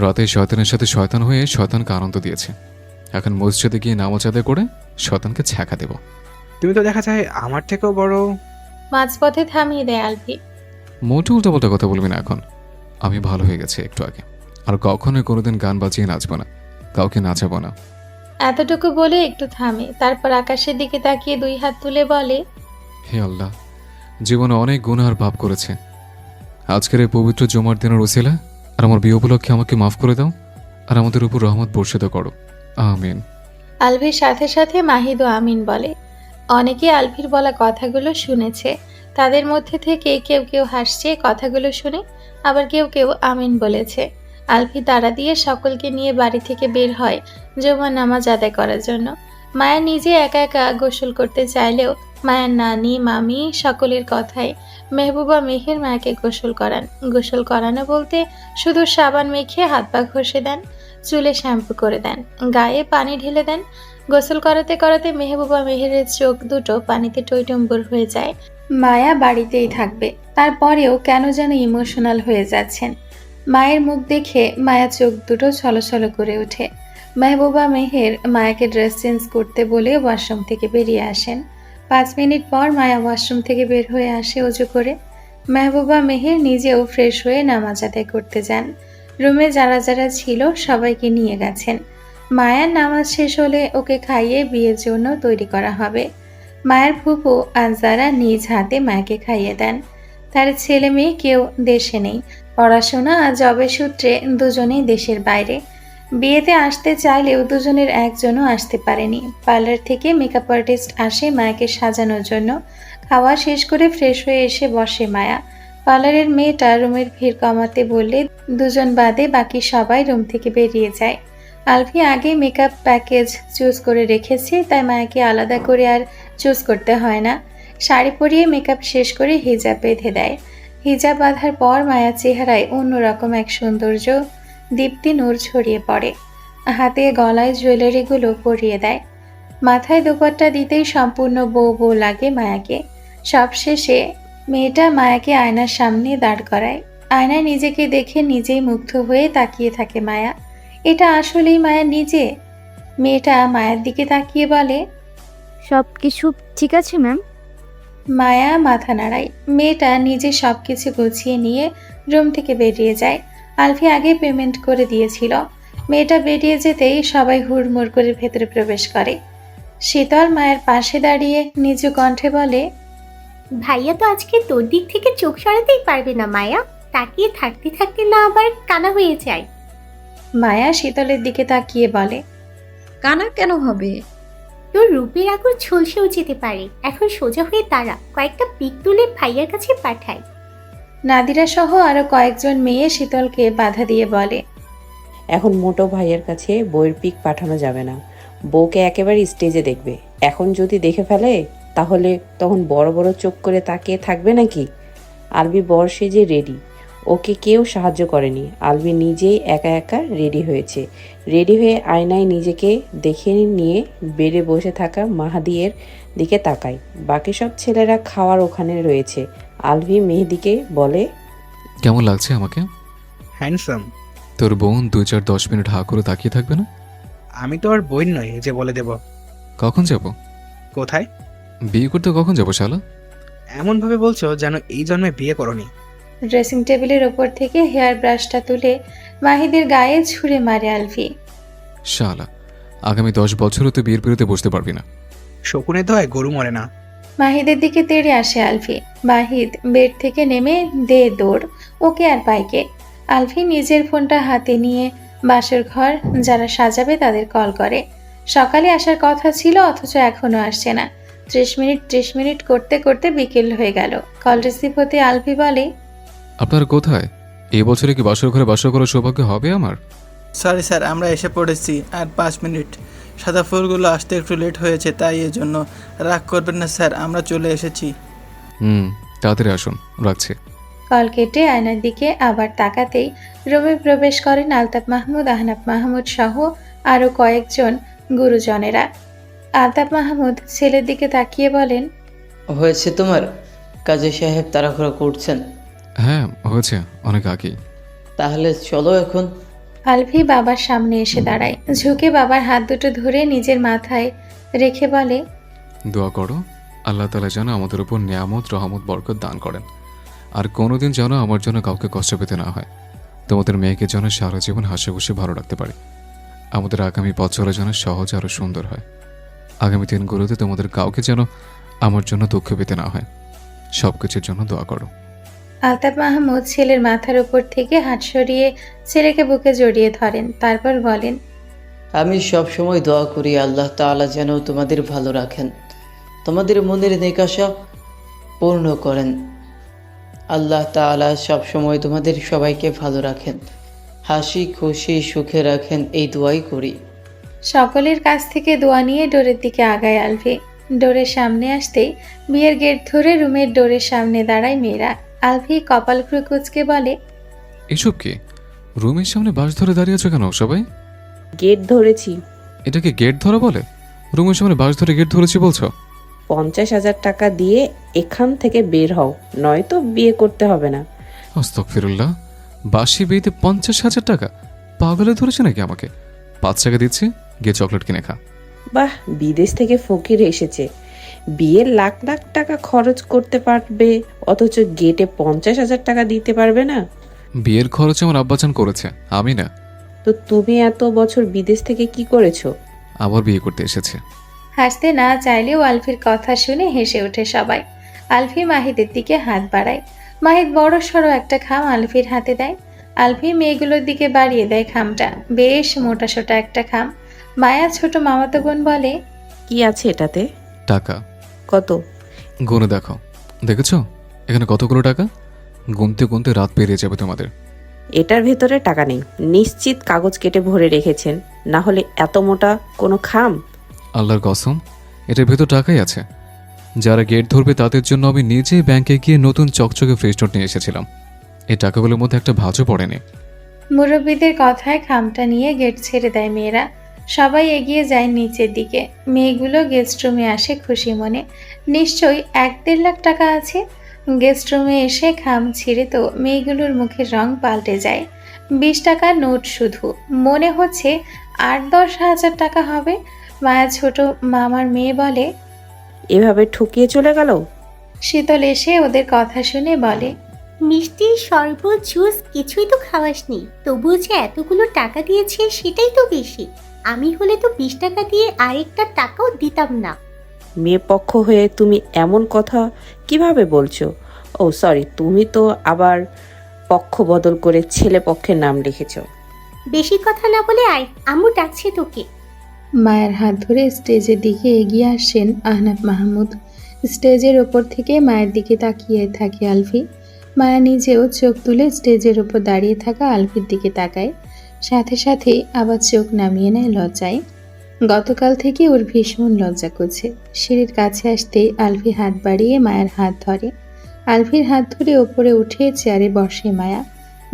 রাতে শয়তানের সাথে শয়তান হয়ে শয়তানকে আনন্দ দিয়েছে। এখন মসজিদে গিয়ে নামাজ আদায় করে শয়তানকে ছ্যাঁকা দেব। তুমি তো দেখা যায় আমার থেকেও বড়। মাঝপথে থামিয়ে দেয় আলভি। মোটে উল্টাপাল্টা কথা বলবি না এখন। আমি ভালো হয়ে গেছি একটু আগে। আর কখনোই কোনোদিন গান বাজিয়ে নাচবো না, কাউকে নাচাবো না। এতটুকু বলে একটু থামে, তারপর আকাশের দিকে তাকিয়ে 2 হাত তুলে বলে, হে আল্লাহ, জীবনে অনেক গুনাহ আর পাপ করেছে। আজকের এই পবিত্র জুমার দিনের ওসিলা আর আমার বিয়ে উপলক্ষে আমাকে মাফ করে দাও আর আমাদের উপর রহমত বর্ষিত করো, আমিন। আলভির সাথে সাথে মাহিদও আমিন বলে। অনেকে আলভির বলা কথাগুলো শুনেছে। তাদের মধ্যে থেকে কেউ কেউ হাসছে কথাগুলো শুনে, আবার কেউ কেউ আমিন বলেছে। আলভি তাড়া দিয়ে সকলকে নিয়ে বাড়ি থেকে বের হয় জুমার নামাজ আদায় করার জন্য। মায়া নিজে একা একা গোসল করতে চাইলেও মায়ের নানি মামি সকলের কথায় মেহবুবা মেহের মায়াকে গোসল করানো বলতে শুধু সাবান মেখে হাত পা ঘষে দেন, চুলে শ্যাম্পু করে দেন, গায়ে পানি ঢেলে দেন। গোসল করাতে করাতে মেহবুবা মেহেরের চোখ দুটো পানিতে টইটম্বুর হয়ে যায়। মায়া বাড়িতেই থাকবে, তারপরেও কেন যেন ইমোশনাল হয়ে যাচ্ছেন। মায়ের মুখ দেখে মায়া চোখ দুটো ছলছল করে ওঠে। মেহবুবা মেহের মায়াকে ড্রেস চেঞ্জ করতে বলে ওয়াশরুম থেকে বেরিয়ে আসেন। 5 মিনিট পর মায়া ওয়াশরুম থেকে বের হয়ে আসে অজু করে। মেহবুবা মেহের নিজেও ফ্রেশ হয়ে নামাজ আদায় করতে যান। রুমে যারা যারা ছিল সবাইকে নিয়ে গেছেন। মায়ার নামাজ শেষ হলে ওকে খাইয়ে বিয়ের জন্য তৈরি করা হবে। মায়ের ফুপু আনজারা নিজ হাতে মায়াকে খাইয়ে দেন। তার ছেলে মেয়ে কেউ দেশে নেই, পড়াশোনা আর জবের সূত্রে দুজনেই দেশের বাইরে। বিয়েতে আসতে চাইলেও দুজনের একজনও আসতে পারেনি। পার্লার থেকে মেকআপ আর্টিস্ট আসে মায়াকে সাজানোর জন্য। খাওয়া শেষ করে ফ্রেশ হয়ে এসে বসে মায়া। পার্লারের মেয়েটা রুমের ভিড় কমাতে বললে দুজন বাদে বাকি সবাই রুম থেকে বেরিয়ে যায়। আলভি আগে মেকআপ প্যাকেজ চুজ করে রেখেছে, তাই মায়াকে আলাদা করে আর চুজ করতে হয় না। শাড়ি পরিয়ে মেকআপ শেষ করে হিজাব বেঁধে দেয়। হিজাব বাঁধার পর মায়ার চেহারায় অন্যরকম এক সৌন্দর্য দীপ্তি নূর ছড়িয়ে পড়ে। হাতে গলায় জুয়েলারিগুলো পরিয়ে দেয়। মাথায় দোপাট্টা দিতেই সম্পূর্ণ বউ বউ লাগে মায়াকে। সবশেষে মেয়েটা মায়াকে আয়নার সামনে দাঁড় করায়। আয়নায় নিজেকে দেখে নিজেই মুগ্ধ হয়ে তাকিয়ে থাকে মায়া। এটা আসলেই মায়া নিজে? মেয়েটা মায়ের দিকে তাকিয়ে বলে, সব কিছু ঠিক আছে ম্যাম? মায়া মাথা নাড়ায়। মেয়েটা নিজে সবকিছু গুছিয়ে নিয়ে রুম থেকে বেরিয়ে যায়। আলফি আগে পেমেন্ট করে দিয়েছিল। মেয়েটা বেরিয়ে যেতেই সবাই হুড়মুড় করে ভেতরে প্রবেশ করে। শীতল মায়ের পাশে দাঁড়িয়ে নিচু কণ্ঠে বলে, ভাইয়া তো আজকে তোর দিক থেকে চোখ সরাতেই পারবে না মায়া, তাকিয়ে থাকতে থাকতে না আবার কানা হয়ে যায়। মায়া শীতলের দিকে তাকিয়ে বলে, কানা কেন হবে? তোর রূপের আগুন ঝলসেও যেতে পারে। এখন সোজা হয়ে দাঁড়া, কয়েকটা পিক তুলে ভাইয়ার কাছে পাঠাই। নাদিরা সহ আরো কয়েকজন মেয়ে শীতলকে বাধা দিয়ে বলে, এখন মোটো ভাইয়ের কাছে বইয়ের পিক পাঠানো যাবে না। বউকে একেবারে স্টেজে দেখবে। এখন যদি দেখে ফেলে তাহলে তখন বড় বড় চোখ করে তাকিয়ে থাকবে নাকি? আলবি বর সেজে রেডি, ওকে কেউ সাহায্য করেনি। আলবি নিজেই একা একা রেডি হয়েছে। রেডি হয়ে আয়নায় নিজেকে দেখে নিয়ে বেডে বসে থাকা মাহাদিয়ের দিকে তাকায়। বাকি সব ছেলেরা খাওয়ার ওখানে রয়েছে। আলবি মেহেদিকে বলে, কেমন লাগছে আমাকে? হ্যান্ডসাম। তোর বোন 2-4-10 মিনিট হা করে তাকিয়ে থাকবে না? আমি তো আর বই নই যে বলে দেব। কখন যাব? কোথায়? বিয়ে করতে কখন যাবো শালা? এমনভাবে বলছো যেন এই জন্মে বিয়ে করনি। ড্রেসিং টেবিলের ওপর থেকে হেয়ার ব্রাশটা তুলে মাহিদের গায়ে ছুঁড়ে মারে আলফি। শালা, আগামী 10 বছরও তুই বিয়ের বিরুদ্ধে বসতে পারবি না। শকুনে দয় গরু মরে না। মাহিদের দিকে তেড়ে আসে আলফি। মাহিদ বেড থেকে নেমে দে দৌড়, ওকে আর পাইকে। আলফি নিজের ফোনটা হাতে নিয়ে বাসর ঘর যারা সাজাবে তাদের কল করে। সকালে আসার কথা ছিল অথচ এখনো আসছে না। 30 মিনিট করতে করতে বিকেল হয়ে গেল। কল রিসিভ হতে আলফি বলে, আপনারা কোথায়? এই বছরে কি বাসর ঘরে বাসর করার সৌভাগ্য হবে আমার? সরি স্যার, আমরা এসে পড়েছি। আর 5 মিনিট। সাদা ফুলগুলো আসতে একটু লেট হয়েছে, তাই এজন্য রাগ করবেন না স্যার, আমরা চলে এসেছি। তাড়াতাড়ি আসুন, রাখছি। কল কেটে আয়নার দিকে আবার তাকাতেই রুমে প্রবেশ করেন আলতাফ মাহমুদ, আহনাফ মাহমুদ সহ আরও কয়েকজন গুরুজনেরা। আলতাফ মাহমুদ ছেলের দিকে তাকিয়ে বলেন, হয়েছে তোমার? কাজী সাহেব তাড়াহুড়ো করছেন? হ্যাঁ হয়েছে, অনেক আগেই। তাহলে চলো এখন। আলফি বাবার সামনে এসে দাঁড়ায়, ঝুঁকে বাবার হাত দুটো ধরে নিজের মাথায় রেখে বলে, দোয়া করো আল্লাহ তাআলা যেন আমাদের উপর নিয়ামত রহমত বরকত দান করেন, আর কোনোদিন যেন আমার জন্য কাউকে কষ্ট পেতে না হয়। তোমাদের মেয়েকে যেন সারা জীবন হাসি খুশি ভালো রাখতে পারে। আমাদের আগামী পথ চলা যেন সহজ আরও সুন্দর হয়। আগামী দিনগুলোতে তোমাদের কাউকে যেন আমার জন্য দুঃখ পেতে না হয়। সব কিছুর জন্য দোয়া করো। আলতাফ মাহমুদ ছেলের মাথার উপর থেকে হাত সরিয়ে ছেলেকে বুকে জড়িয়ে ধরেন, তারপর বলেন, আমি সব সময় দোয়া করি আল্লাহ তাআলা যেন তোমাদের ভালো রাখেন, তোমাদের মনের নেকাশা পূর্ণ করেন। আল্লাহ তাআলা সব সময় তোমাদের সবাইকে ভালো রাখেন, হাসি খুশি সুখে রাখেন, এই দোয়াই করি। সকলের কাছ থেকে দোয়া নিয়ে ডোরের দিকে আগায় আলফি। ডোরের সামনে আসতেই বিয়ের গেট ধরে রুমের ডোরের সামনে দাঁড়ায় মেয়েরা। আলফি কপাল খুঁড়ে কুঁচকে বলে, এসব কি? রুমের সামনে বাস ধরে দাঁড়িয়ে আছো কেন সবাই? গেট ধরেছি। এটাকে গেট ধরা বলে? রুমের সামনে বাস ধরে গেট ধরেছি বলছো? 50,000 টাকা দিয়ে এখান থেকে বের হও, নয়তো বিয়ে করতে হবে না। আস্তাগফিরুল্লাহ, বাসি বিয়েতে 50,000 টাকা? পাগলে ধরেছে নাকি আমাকে? 5 টাকা দিচ্ছি, গিয়ে চকলেট কিনে খা। বাহ, বিদেশ থেকে ফকির এসেছে, বিয়ে লাখ লাখ টাকা খরচ করতে পারবে, অথচ গেটে 50,000 টাকা দিতে পারবে না। বিয়ের খরচ আমার আব্বাজান করেছে, আমি না। তো তুমি এত বছর বিদেশ থেকে কি করেছো? আবার বিয়ে করতে এসেছে। হাসতে না চাইলেও আলফির কথা শুনে হেসে ওঠে সবাই। আলফি মাহিদের দিকে হাত বাড়ায়। মাহিদ বড় সড়ো একটা খাম আলফির হাতে দেয়। আলফি মেয়েগুলোর দিকে বাড়িয়ে দেয় খামটা, বেশ মোটাসোটা একটা খাম। মায়া ছোট মামাতো বোন বলে, কি আছে এটাতে? টাকা। কত? গুনে দেখো। দেখেছো এখানে কতগুলো টাকা? গুনতে গুনতে রাত পেরিয়ে যাবে তোমাদের। এটার ভেতরে টাকা নেই, নিশ্চিত কাগজ কেটে ভরে রেখেছেন, না হলে এত মোটা কোনো খাম। আল্লাহর কসম, এটার ভেতর টাকাই আছে। যারা গেট ধরবে তাদের জন্য আমি নিজে ব্যাংকে গিয়ে নতুন চকচকে ফ্রেশ নোট নিয়ে এসেছিলাম। এই টাকাগুলোর মধ্যে একটা ভাঁজও পড়েনি। মুরব্বীদের কথায় খামটা নিয়ে গেট ছেড়ে দেয় মেয়েরা। সবাই এগিয়ে যায় নিচের দিকে। মেয়েগুলো গেস্ট রুমে আসে খুশি মনে। নিশ্চয়ই 1-1.5 লাখ টাকা আছে। গেস্ট রুমে এসে খাম ছিঁড়ে তো মেয়েগুলোর মুখের রং পাল্টে যায়। 20 টাকার নোট শুধু, মনে হচ্ছে 8-10 হাজার টাকা হবে। মায়া ছোট মামার মেয়ে বলে, এভাবে ঠকিয়ে চলে গেল। শীতল এসে ওদের কথা শুনে বলে, মিষ্টি শরবত জুস কিছুই তো খাওয়াসনি, তবুও যে এতগুলো টাকা দিয়েছে সেটাই তো বেশি। আমি হলে তো 20 টাকা দিয়ে আরেকটা টাকাও দিতাম না। মেয়ে পক্ষ হয়ে তুমি এমন কথা কিভাবে বলছো? ও সরি, তুমি তো আবার পক্ষ বদল করে ছেলে পক্ষের নাম লিখেছো। বেশি কথা না বলে আয়, আম্মু ডাকছে তোকে। মায়ের হাত ধরে স্টেজের দিকে এগিয়ে আসেন আহনাফ মাহমুদ। স্টেজের ওপর থেকে মায়ের দিকে তাকিয়ে থাকে আলফি। মায়া নিজেও চোখ তুলে স্টেজের ওপর দাঁড়িয়ে থাকা আলফির দিকে তাকায়, সাথে সাথে আবার চোখ নামিয়ে নেয় লজ্জায়। গতকাল থেকে ওর ভীষণ লজ্জা করছে। সিঁড়ির কাছে আসতেই আলফি হাত বাড়িয়ে মায়ের হাত ধরে। আলফির হাত ধরে ওপরে উঠে চেয়ারে বসে মায়া।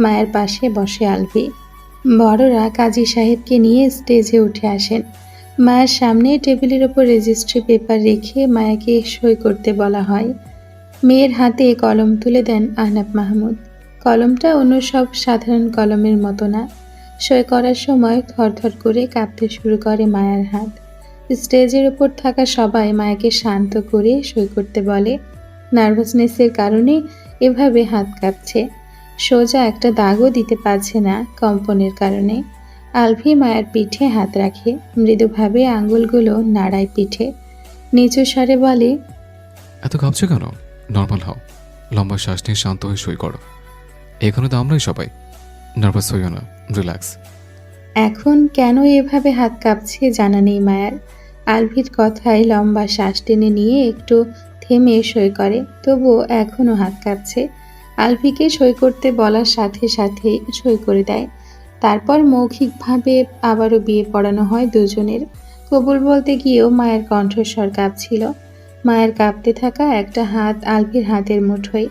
মায়ের পাশে বসে আলফি। বড়রা কাজী সাহেবকে নিয়ে স্টেজে উঠে আসেন। মায়ের সামনে টেবিলের ওপর রেজিস্ট্রি পেপার রেখে মায়াকে সই করতে বলা হয়। মেয়ের হাতে কলম তুলে দেন আহনাফ মাহমুদ। কলমটা অন্য সব সাধারণ কলমের মতো না। সই করার সময় থরথর করে কাঁপতে শুরু করে মায়ের হাত। স্টেজের ওপর থাকা সবাই মায়াকে শান্ত করে সই করতে বলে। নার্ভাসনেসের কারণে এভাবে হাত কাঁপছে। সোজা একটা দাগও দিতে পারছে না কম্পনের কারণে। আলফি মায়ের পিঠে হাত রাখে, মৃদুভাবে আঙুলগুলো নাড়ায় পিঠে। নিচু স্বরে বলে, এত কাঁপছো কেন? নর্মাল হও, লম্বা শ্বাস নিয়ে শান্ত হয়ে সই করো। এখানে তো আমরাই সবাই। নার্ভাস হইও না, রিল্যাক্স। এখন কেন এভাবে হাত কাঁপছে জানা নেই মায়ার। আলভির কথায় লম্বা শ্বাস টেনে নিয়ে একটু থেমে সই করে, তবুও এখনও হাত কাঁপছে। আলভিকে সই করতে বলার সাথে সাথে সই করে দেয়। তারপর মৌখিকভাবে আবারও বিয়ে পড়ানো হয় দুজনের। কবুল বলতে গিয়েও মায়ের কণ্ঠস্বর কাঁপছিল। মায়ের কাঁপতে থাকা একটা হাত আলভির হাতের মুঠোয়।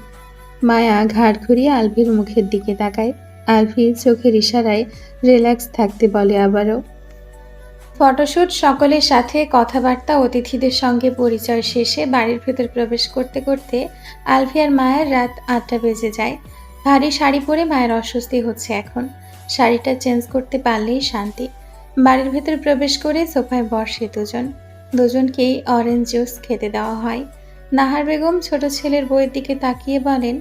মায়া ঘাড় ঘুরিয়ে আলভির মুখের দিকে তাকায়। আলভি চোখের ইশারায় রিল্যাক্স থাকতে বলে আবারও। ফটোশুট সকলের সাথে কথাবার্তা, অতিথিদের সঙ্গে পরিচয় শেষে বাড়ির ভেতর প্রবেশ করতে করতে আলভি আর মায়ের রাত 8টা বেজে যায়। ভারী শাড়ি পরে মায়ের অস্বস্তি হচ্ছে এখন। শাড়িটা চেঞ্জ করতে পারলেই শান্তি। বাড়ির ভেতর প্রবেশ করে সোফায় বসে দুজনকেই অরেঞ্জ জুস খেতে দেওয়া হয়। নাহার বেগম ছোট ছেলের বইয়ের দিকে তাকিয়ে বলেন,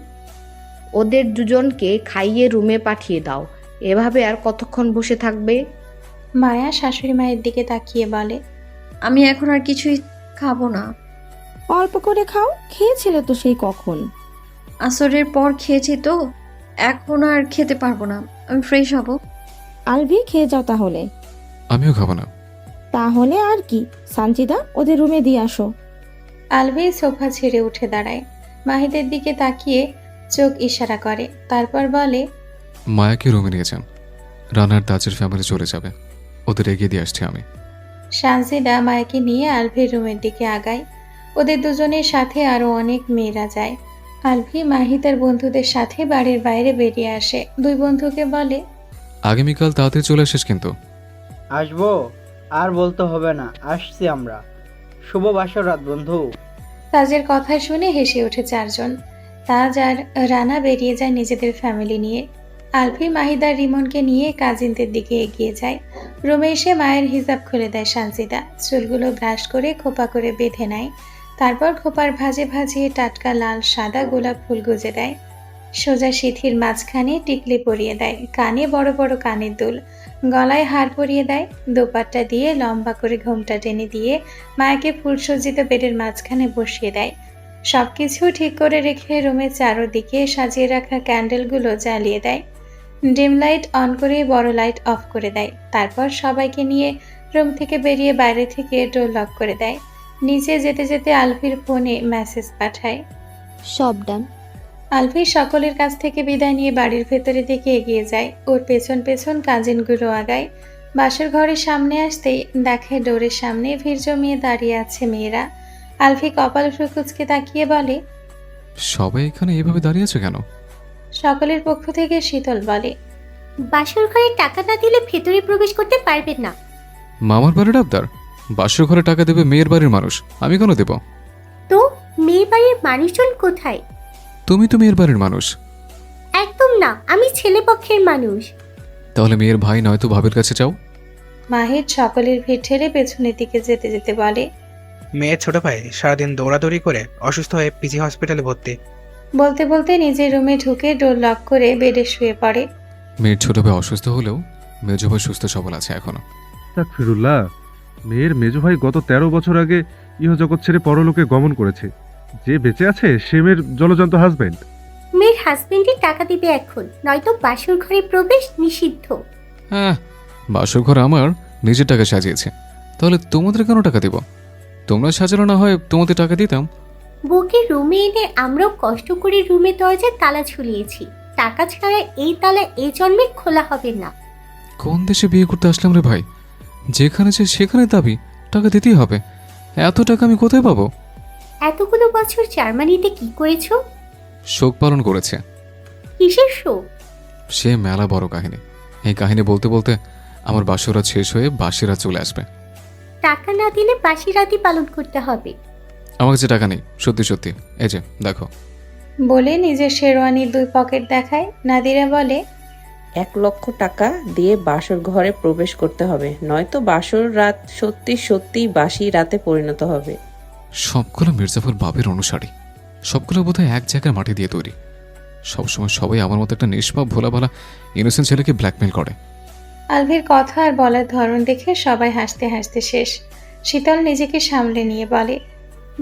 ওদের দুজনকে খাইয়ে রুমে পাঠিয়ে দাও। এভাবে আর কতক্ষণ বসে থাকবে? মায়া শাশুড়ি মায়ের দিকে তাকিয়ে বলে, আমি এখন আর কিছুই খাবো না। অল্প করে খাও, খেয়েছিলে তো সেই কখন। আসরের পর খেয়েছি তো, এখন আর খেতে পারবো না। আমি ফ্রেশ হব। আলভি, খেয়ে যাও তাহলে। আমিও খাবো না। তাহলে আর কি, সানজিদা ওদের রুমে দিয়ে আসো। আলভি সোফা ছেড়ে উঠে দাঁড়ায়, মাহিদের দিকে তাকিয়ে চোখ ইশারা করে, তারপর বলে, মায়াকে রুমে নিয়ে যান। রানার তাজের ফ্যামিলি চলে যাবে, ওদের এগিয়ে দিয়ে আসছি আমি। সানজিদা মায়াকে নিয়ে আলভির রুমের দিকে আগায়। ওদের দুজনের সাথে আরো অনেক মেয়েরা যায়। আলভি মাহি তার বন্ধুদের সাথে বাড়ির বাইরে বেরিয়ে আসে। দুই বন্ধুকে বলে, আগামীকাল তাড়াতাড়ি চলে আসিস কিন্তু। আসবো? আর বলতে হবে না, আসছি আমরা। শুভ বাসর রাত বন্ধু। তাজের কথা শুনে হেসে ওঠে চারজন। তাজ আর রানা বেরিয়ে যায় নিজেদের ফ্যামিলি নিয়ে। আলফি মাহিদার রিমনকে নিয়ে কাজিনদের দিকে এগিয়ে যায়। রুমে এসে মায়ের হিজাব খুলে দেয় সানজিদা। চুলগুলো ব্রাশ করে খোপা করে বেঁধে নেয়। তারপর খোপার ভাঁজে ভাজিয়ে টাটকা লাল সাদা গোলাপ ফুল গুজে দেয়। সোজা সিঁথির মাঝখানে টিকলি পরিয়ে দেয়, কানে বড় বড় কানের দুল, গলায় হার পরিয়ে দেয়। দোপাট্টা দিয়ে লম্বা করে ঘোমটা টেনে দিয়ে মায়াকে ফুলসজ্জিত বেডের মাঝখানে বসিয়ে দেয়। সবকিছু ঠিক করে রেখে রুমের চারদিকে সাজিয়ে রাখা ক্যান্ডেলগুলো জ্বালিয়ে দেয়। ডিম লাইট অন করে বড় লাইট অফ করে দেয়। তারপর সবাইকে নিয়ে রুম থেকে বেরিয়ে বাইরে থেকে ডোর লক করে দেয়। নিচে যেতে যেতে আলভির ফোনে মেসেজ পাঠায়। সব ডান। আলভি সকলের কাছ থেকে বিদায় নিয়ে বাড়ির ভেতরের দিকে এগিয়ে যায়। ওর পেছন পেছন কাজিনগুলো আগায়। বাসর ঘরের সামনে আসতেই দেখে ডোরের সামনে ভিড় জমিয়ে দাঁড়িয়ে আছে মেয়েরা। আলভি কপাল ফুকুচকে তাকিয়ে বলে, সবাই এখানে এভাবে দাঁড়িয়ে আছে কেন? সকলের পক্ষ থেকে শীতল বলে, বাসর ঘরে টাকা না দিলে ভেতরে প্রবেশ করতে পারবেন না। মামার বাড়ির আবদার? বাসর ঘরে টাকা দেবে মেয়ের বাড়ির মানুষ, আমি কেন দেব? তো মেয়ে বাড়ির মানুষজন কোথায়? তুমি তো মেয়ের বাড়ির মানুষ। একদম না, আমি ছেলে পক্ষের মানুষ। তাহলে মেয়ের ভাই নয়তো ভাবের কাছে যাও। মাহির সকলের ভিড় ঠেলে পেছনের দিকে যেতে যেতে বলে, মেয়ের ছোট ভাই সারাদিন দৌড়াদৌড়ি করে অসুস্থ হয়ে পিজি হসপিটালে ভর্তি। বলতে বলতে নিজের রুমে ঢুকে ডোর লক করে বেডে শুয়ে পড়ে। মেয়ের ছোট ভাই অসুস্থ হলেও মেজো ভাই সুস্থ সবল আছে এখনো। তাকফিরুল্লাহ, মেয়ের মেজো ভাই গত 13 বছর আগে ইহজগৎ ছেড়ে পরলোকে গমন করেছে। যে বেঁচে আছে সে মেয়ের জলজন্ত হাজবেন্ড। মেয়ের হাজবেন্ডের টাকা দিবে এখন, নয়তো বাসর ঘরে প্রবেশ নিষিদ্ধ। হ্যাঁ, বাসর ঘর আমার নিজের টাকা সাজিয়েছে, তাহলে তোমাদের কেন টাকা দেব? তোমরা সাজানো না হয় তোমাদের টাকা দিতাম। বউকে রুমে এনে আমরাও কষ্ট করে রুমে দরজায় তালা ঝুলিয়েছি। টাকা ছাড়া এই তালা এই জন্মে খোলা হবে না। কোন দেশে বিয়ে করতে আসলাম রে ভাই? যেখানে যে সেখানে দাবি টাকা দিতেই হবে। এত টাকা আমি কোথায় পাবো? এতগুলো বছর জার্মানিতে কি করেছো? শোক পালন করেছে। কিসের শোক? সে মেলা বড় কাহিনী। এই কাহিনী বলতে বলতে আমার বাসরাত শেষ হয়ে বাসিরা চলে আসবে। টাকা না দিলে বাসি রাতি পালন করতে হবে। আমার কাছে টাকা নেই, সত্যি সত্যি। এই যে দেখো। বলে নিজের শেরওয়ানির দুই পকেট দেখায়। নাদিরা বলে, 1 লক্ষ টাকা দিয়ে বাসর ঘরে প্রবেশ করতে হবে, নয়তো বাসর রাত সত্যি সত্যি বাসি রাতে পরিণত হবে। সবগুলো মির্জাফর বাবের অনুসারী, সবগুলো বোধহয় এক জায়গায় মাটি দিয়ে তৈরি। সবসময় সবাই আমার মতো একটা নিষ্পাপ ভোলা ভালা ইনোসেন্ট ছেলেকে ব্ল্যাকমেল করে। আলভির কথা আর বলার ধরন দেখে সবাই হাসতে হাসতে শেষ। শীতল নিজেকে সামলে নিয়ে বলে,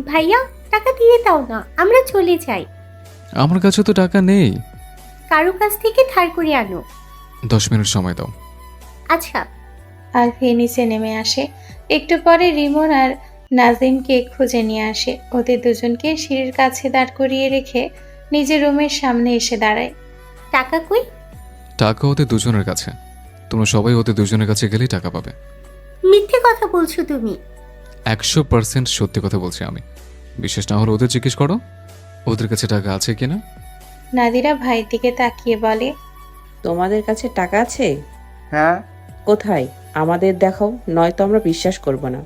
ভাইয়া টাকা দিয়ে দাও না, আমরা চলে যাই। আমার কাছে তো টাকা নেই। কারো কাছ থেকে ধার করে আনো। 10 মিনিট সময় দাও। আচ্ছা। আলভি নিচে নেমে আসে। একটু পরে রিমন আর নাজিমকে খুঁজে নিয়ে আসে। ওদের দুজনকে সিঁড়ির কাছে দাঁড় করিয়ে রেখে নিজের রুমের সামনে এসে দাঁড়ায়। টাকা কই? টাকা ওদের দুজনের কাছে। তোমরা সবাই ওদের দুজনের কাছে গেলেই টাকা পাবে। মিথ্যে কথা বলছো তুমি। 100% সত্যি কথা বলছি আমি। বিশেষ না হলে ওদের জিজ্ঞেস করো ওদের কাছে টাকা আছে কিনা। নাদিরা ভাইয়ের দিকে তাকিয়ে বলে, তোমাদের কাছে টাকা আছে? হ্যাঁ। কোথায়? আমাদের দেখাও, নয়তো আমরা বিশ্বাস করব না।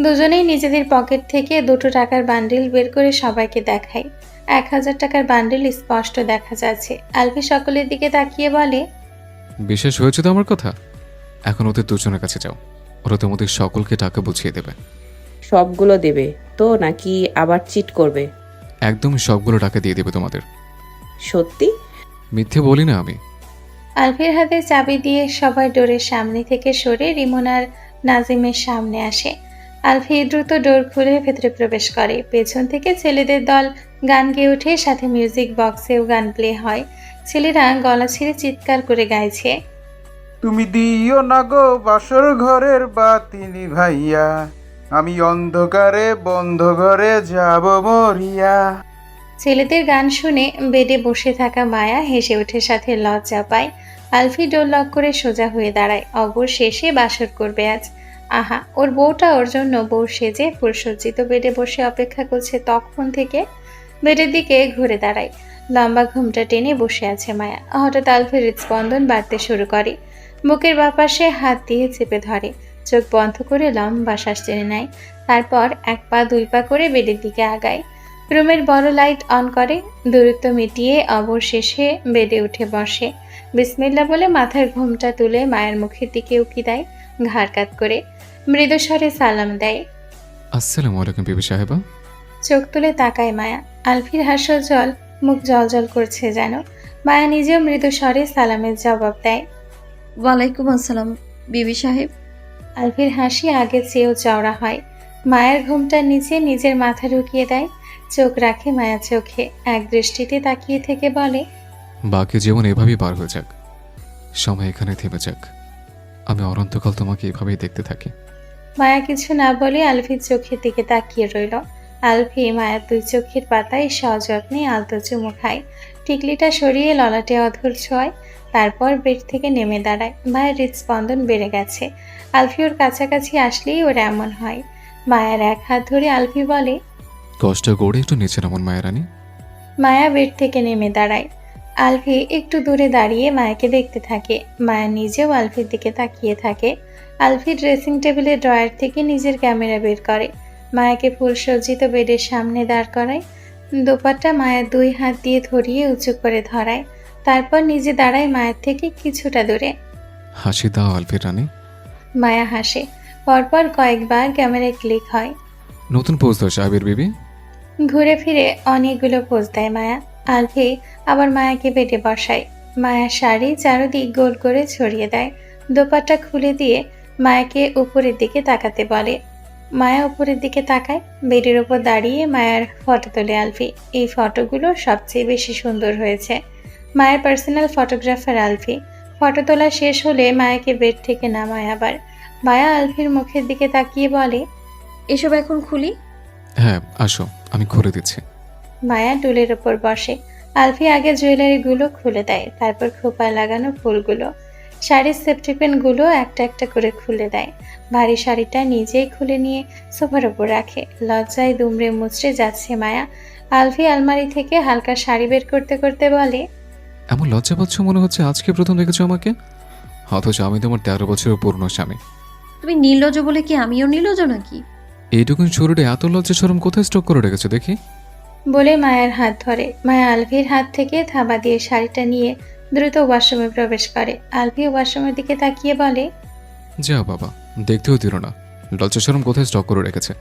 দুজনেই নিজেদের পকেট থেকে 2 টাকার বান্ডিল বের করে সবাইকে দেখায়। 1000 টাকার বান্ডিল স্পষ্ট দেখা যাচ্ছে। আলভি সকলের দিকে তাকিয়ে বলে, বিশ্বাস হয়েছে তো আমার কথা? এখন ওদের দুজনের কাছে যাও, ওরা তোমাদের সকলকে টাকা বুঝিয়ে দেবে। সবগুলো দেবে তো নাকি আবার চিট করবে? একদম সবগুলো টাকা দিয়ে দেবে তোমাদের। সত্যি? মিথ্যে বলি না আমি। আলফির হাতে চাবি দিয়ে সবাই ডোরের সামনে থেকে সরে রিমন আর নাজিমের সামনে আসে। আলফি দ্রুত ডোর খুলে ভেতরে প্রবেশ করে। পেছন থেকে ছেলেদের দল গান গেয়ে ওঠে, সাথে মিউজিক বক্সেও গান প্লে হয়। ছেলেরা গলা ছেড়ে চিৎকার করে গাইছে, তুমি দিও না গো বাসর ঘরের বাতি নিভাইয়া, আমি অন্ধকারে বন্ধ ঘরে যাব মরিয়া। ছেলেদের গান শুনে বেডে বসে থাকা মায়া হেসে ওঠে, সাথে লজ্জা পায়। আলফি ডোর লক করে সোজা হয়ে দাঁড়ায়। অবশেষে বাসর করবে আজ। আহা, ওর বউটা ওর জন্য বউ সেজে ফুলসজ্জিত বেডে বসে অপেক্ষা করছে তখন থেকে। বেডের দিকে ঘুরে দাঁড়ায়। লম্বা ঘুমটা টেনে বসে আছে মায়া। হঠাৎ আলফির হৃদস্পন্দন বাড়তে শুরু করে। বুকের বাপাশে হাত দিয়ে চেপে ধরে। চোখ বন্ধ করে লম্বা শ্বাস টেনে নেয়। তারপর এক পা দুই পা করে বেডের দিকে আগায়। রুমের বড় লাইট অন করে। দূরত্ব মিটিয়ে অবশেষে বেডে উঠে বসে। বিসমিল্লাহ বলে মাথার ঘোমটা তুলে মায়ের মুখের দিকে উকি দেয়, ঘাড় কাত করে মৃদু স্বরে সালাম দেয়। আসসালামু আলাইকুম বিবি সাহেবা। চোখ তুলে তাকায় মায়া। আলফির হাস্যজ্জ্বল মুখ জলজল করছে যেন। মায়া নিজেও মৃদু স্বরে সালামের জবাব দেয়। ওয়ালাইকুম আসসালাম বিবি সাহেব। আলফির হাসি আগের চেয়েও চওড়া হয়। মায়ের ঘুমটার নিচে নিজের মাথা ঢুকিয়ে দেয়। চোখ রাখে মায়া চোখে, এক দৃষ্টিতে তাকিয়ে থেকে বলে, বাকি জীবন এভাবেই পার হয়ে যাক, সময় এখানে থেমে যাক, আমি অনন্তকাল তোমাকে এভাবেই দেখতে থাকি। মায়া কিছু না বলে আলফির চোখের দিকে তাকিয়ে রইল। আলফি মায়ের দুই চোখের পাতায় সযত্নে আলতো চুমু খায়। টিকলিটা সরিয়ে ললাটে অধর ছোঁয়। তারপর বেড থেকে নেমে দাঁড়ায়। মায়ের হৃদস্পন্দন বেড়ে গেছে। আলফি ওর কাছাকাছি আসলেই ওর এমন হয়। মায়ের এক হাত ধরে আলফি বলে, কষ্ট করে একটু নিচে নামুন মায়েরানি। মায়া বেড থেকে নেমে দাঁড়ায়। আলফি একটু দূরে দাঁড়িয়ে মায়াকে দেখতে থাকে। মায়া নিজেও আলফির দিকে তাকিয়ে থাকে। আলফি ড্রেসিং টেবিলের ড্রয়ার থেকে নিজের ক্যামেরা বের করে। মায়াকে ফুল সজ্জিত বেডের সামনে দাঁড় করায়। দোপাট্টা মায়ের দুই হাত দিয়ে ধরিয়ে উঁচু করে ধরায়। তারপর নিজে দাঁড়ায় মায়ের থেকে কিছুটা দূরে। হাসি দাও আলফি রানী। মায়া হাসে। পরপর কয়েকবার ক্যামেরায় ক্লিক হয়। নতুন পোজ দাও সাহেবের বিবি। ঘুরে ফিরে অনেকগুলো পোজ দেয় মায়া। আলফি আবার মায়াকে বেডে বসায়। মায়ার শাড়ি চারদিক গোল করে ছড়িয়ে দেয়। দোপাট্টা খুলে দিয়ে মায়াকে উপরের দিকে তাকাতে বলে। মায়া উপরের দিকে তাকায়। বেডের ওপর দাঁড়িয়ে মায়ার ফটো তোলে আলফি। এই ফটোগুলো সবচেয়ে বেশি সুন্দর হয়েছে। মায়ের পার্সোনাল ফটোগ্রাফার আলফি। ফটো তোলা শেষ হলে মায়াকে বেড থেকে নামায় আবার। মায়া আলফির মুখের দিকে তাকিয়ে বলে, এসব এখন খুলি? হ্যাঁ আসো, আমি খুলে দিচ্ছি। মায়া টুলের ওপর বসে। আলফি আগে জুয়েলারিগুলো খুলে দেয়, তারপর খোপায় লাগানো ফুলগুলো, শাড়ির সেফটিপিনগুলো একটা একটা করে খুলে দেয়। ভারী শাড়িটা নিজেই খুলে নিয়ে সোফার ওপর রাখে। লজ্জায় দুমড়ে মুচড়ে যাচ্ছে মায়া। আলফি আলমারি থেকে হালকা শাড়ি বের করতে করতে বলে, এমন লজ্জা পাচ্ছ মনে হচ্ছে আজকে প্রথম দেখেছো আমাকে, অথচ আমি তোমার 13 বছরের পূর্ণ স্বামী। তুমি নির্লজ্জ বলে কি আমিও নির্লজ্জ নাকি? এইটুকুন শরীরে এত লজ্জা শরম কোথায় স্টক করে রেখেছো দেখি? বলে মায়ের হাত ধরে। মায়া আলফির হাত থেকে থাবা দিয়ে শাড়িটা নিয়ে দ্রুত ওয়াশরুমে প্রবেশ করে। আলফি ওয়াশরুমের দিকে তাকিয়ে বলে, যা বাবা, দেখতেও দিল না লজ্জা শরম কোথায় স্টক করে রেখেছে।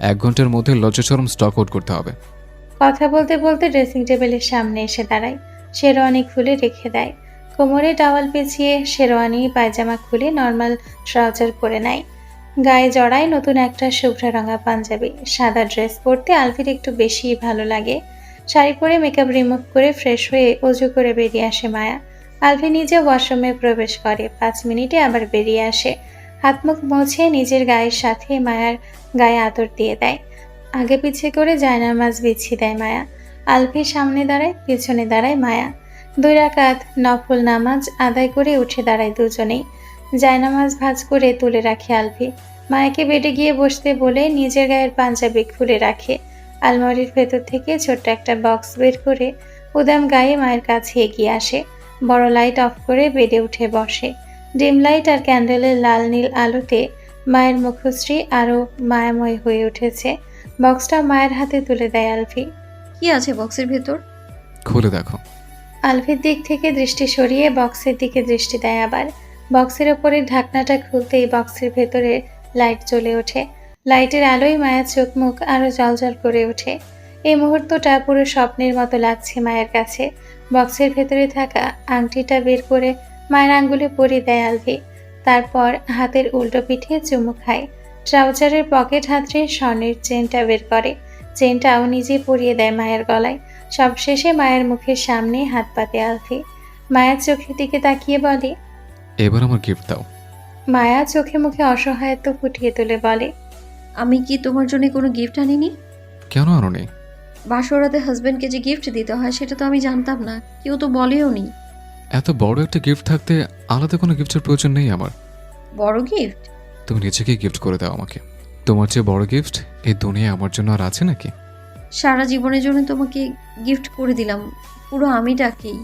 1 ঘন্টার মধ্যে লজ্জা শরম স্টক আউট করতে হবে। কথা বলতে বলতে ড্রেসিং টেবিলের সামনে এসে দাঁড়ায়। শেরওয়ানি খুলে রেখে দেয়। কোমরে টাওয়াল পেঁচিয়ে শেরওয়ানি পায়জামা খুলে নর্মাল ট্রাউজার পরে নেয়। গায়ে জড়ায় নতুন একটা শুভ্র রঙা পাঞ্জাবি। সাদা ড্রেস পরতে আলফির একটু বেশিই ভালো লাগে। শাড়ি পরে মেকআপ রিমুভ করে ফ্রেশ হয়ে অজু করে বেরিয়ে আসে মায়া। আলফি নিজে ওয়াশরুমে প্রবেশ করে। 5 মিনিটে আবার বেরিয়ে আসে। হাত মুখ মুছে নিজের গায়ের সাথে মায়ার গায়ে আতর দিয়ে দেয়। আগে পিছে করে জায়নামাজ বিছিয়ে দেয় মায়া। আলফির সামনে দাঁড়ায়, পিছনে দাঁড়ায় মায়া। 2 রাকাত নফল নামাজ আদায় করে উঠে দাঁড়ায় দুজনেই। জায়নামাজ ভাঁজ করে তুলে রাখে আলফি। মায়াকে বেডে গিয়ে বসতে বলে নিজের গায়ের পাঞ্জাবি খুলে রাখে। আলমারির ভেতর থেকে ছোট্ট একটা বক্স বের করে উদাম গায়ে মায়ের কাছে এগিয়ে আসে। বড় লাইট অফ করে বেডে উঠে বসে। ডিম লাইট আর ক্যান্ডেলের লাল নীল আলোতে মায়ের মুখশ্রী আরও মায়াময় হয়ে উঠেছে। বক্সটা মায়ের হাতে তুলে দেয় আলফি। কি আছে বক্সের ভেতর? খুলে দেখো। আলফির দিক থেকে দৃষ্টি সরিয়ে বক্সের দিকে দৃষ্টি দেয় আবার। বক্সের ওপরের ঢাকনাটা খুলতেই বক্সের ভেতরে লাইট জ্বলে ওঠে। লাইটের আলোয় মায়ের চোখ মুখ আরো জ্বলজ্বল করে ওঠে। এই মুহূর্তটা পুরো স্বপ্নের মতো লাগছে মায়ের কাছে। বক্সের ভেতরে থাকা আংটিটা বের করে মায়ের আঙ্গুলে পরিয়ে দেয় আলভি। তারপর হাতের উল্টো পিঠে চুমু খায়। ট্রাউজারের পকেট হাতড়ে স্বর্ণের চেনটা বের করে। চেনটাও নিজে পরিয়ে দেয় মায়ের গলায়। সবশেষে মায়ের মুখের সামনে হাত পাতে আলভি। মায়ের চোখের দিকে তাকিয়ে বলে, এবার আমার গিফট দাও। মায়া চোখে মুখে অসহায়ত্ব ফুটিয়ে তুলে বলে, আমি কি তোমার জন্য কোনো গিফট আনিনি? কেন আনো নেই? বাসরাতে হাজবেন্ডকে যে গিফট দিতে হয় সেটা তো আমি জানতাম না, কেউ তো বলেও নি। এত বড় একটা গিফট থাকতে আলাদা কোনো গিফটের প্রয়োজন নেই আমার। বড় গিফট? তুমি নিজেকেই গিফট করে দাও আমাকে। তোমার চেয়ে বড় গিফট এই দুনিয়ায় আমার জন্য আর আছে নাকি? সারা জীবনের জন্য তোমাকে গিফট করে দিলাম, পুরো আমিটাকেই।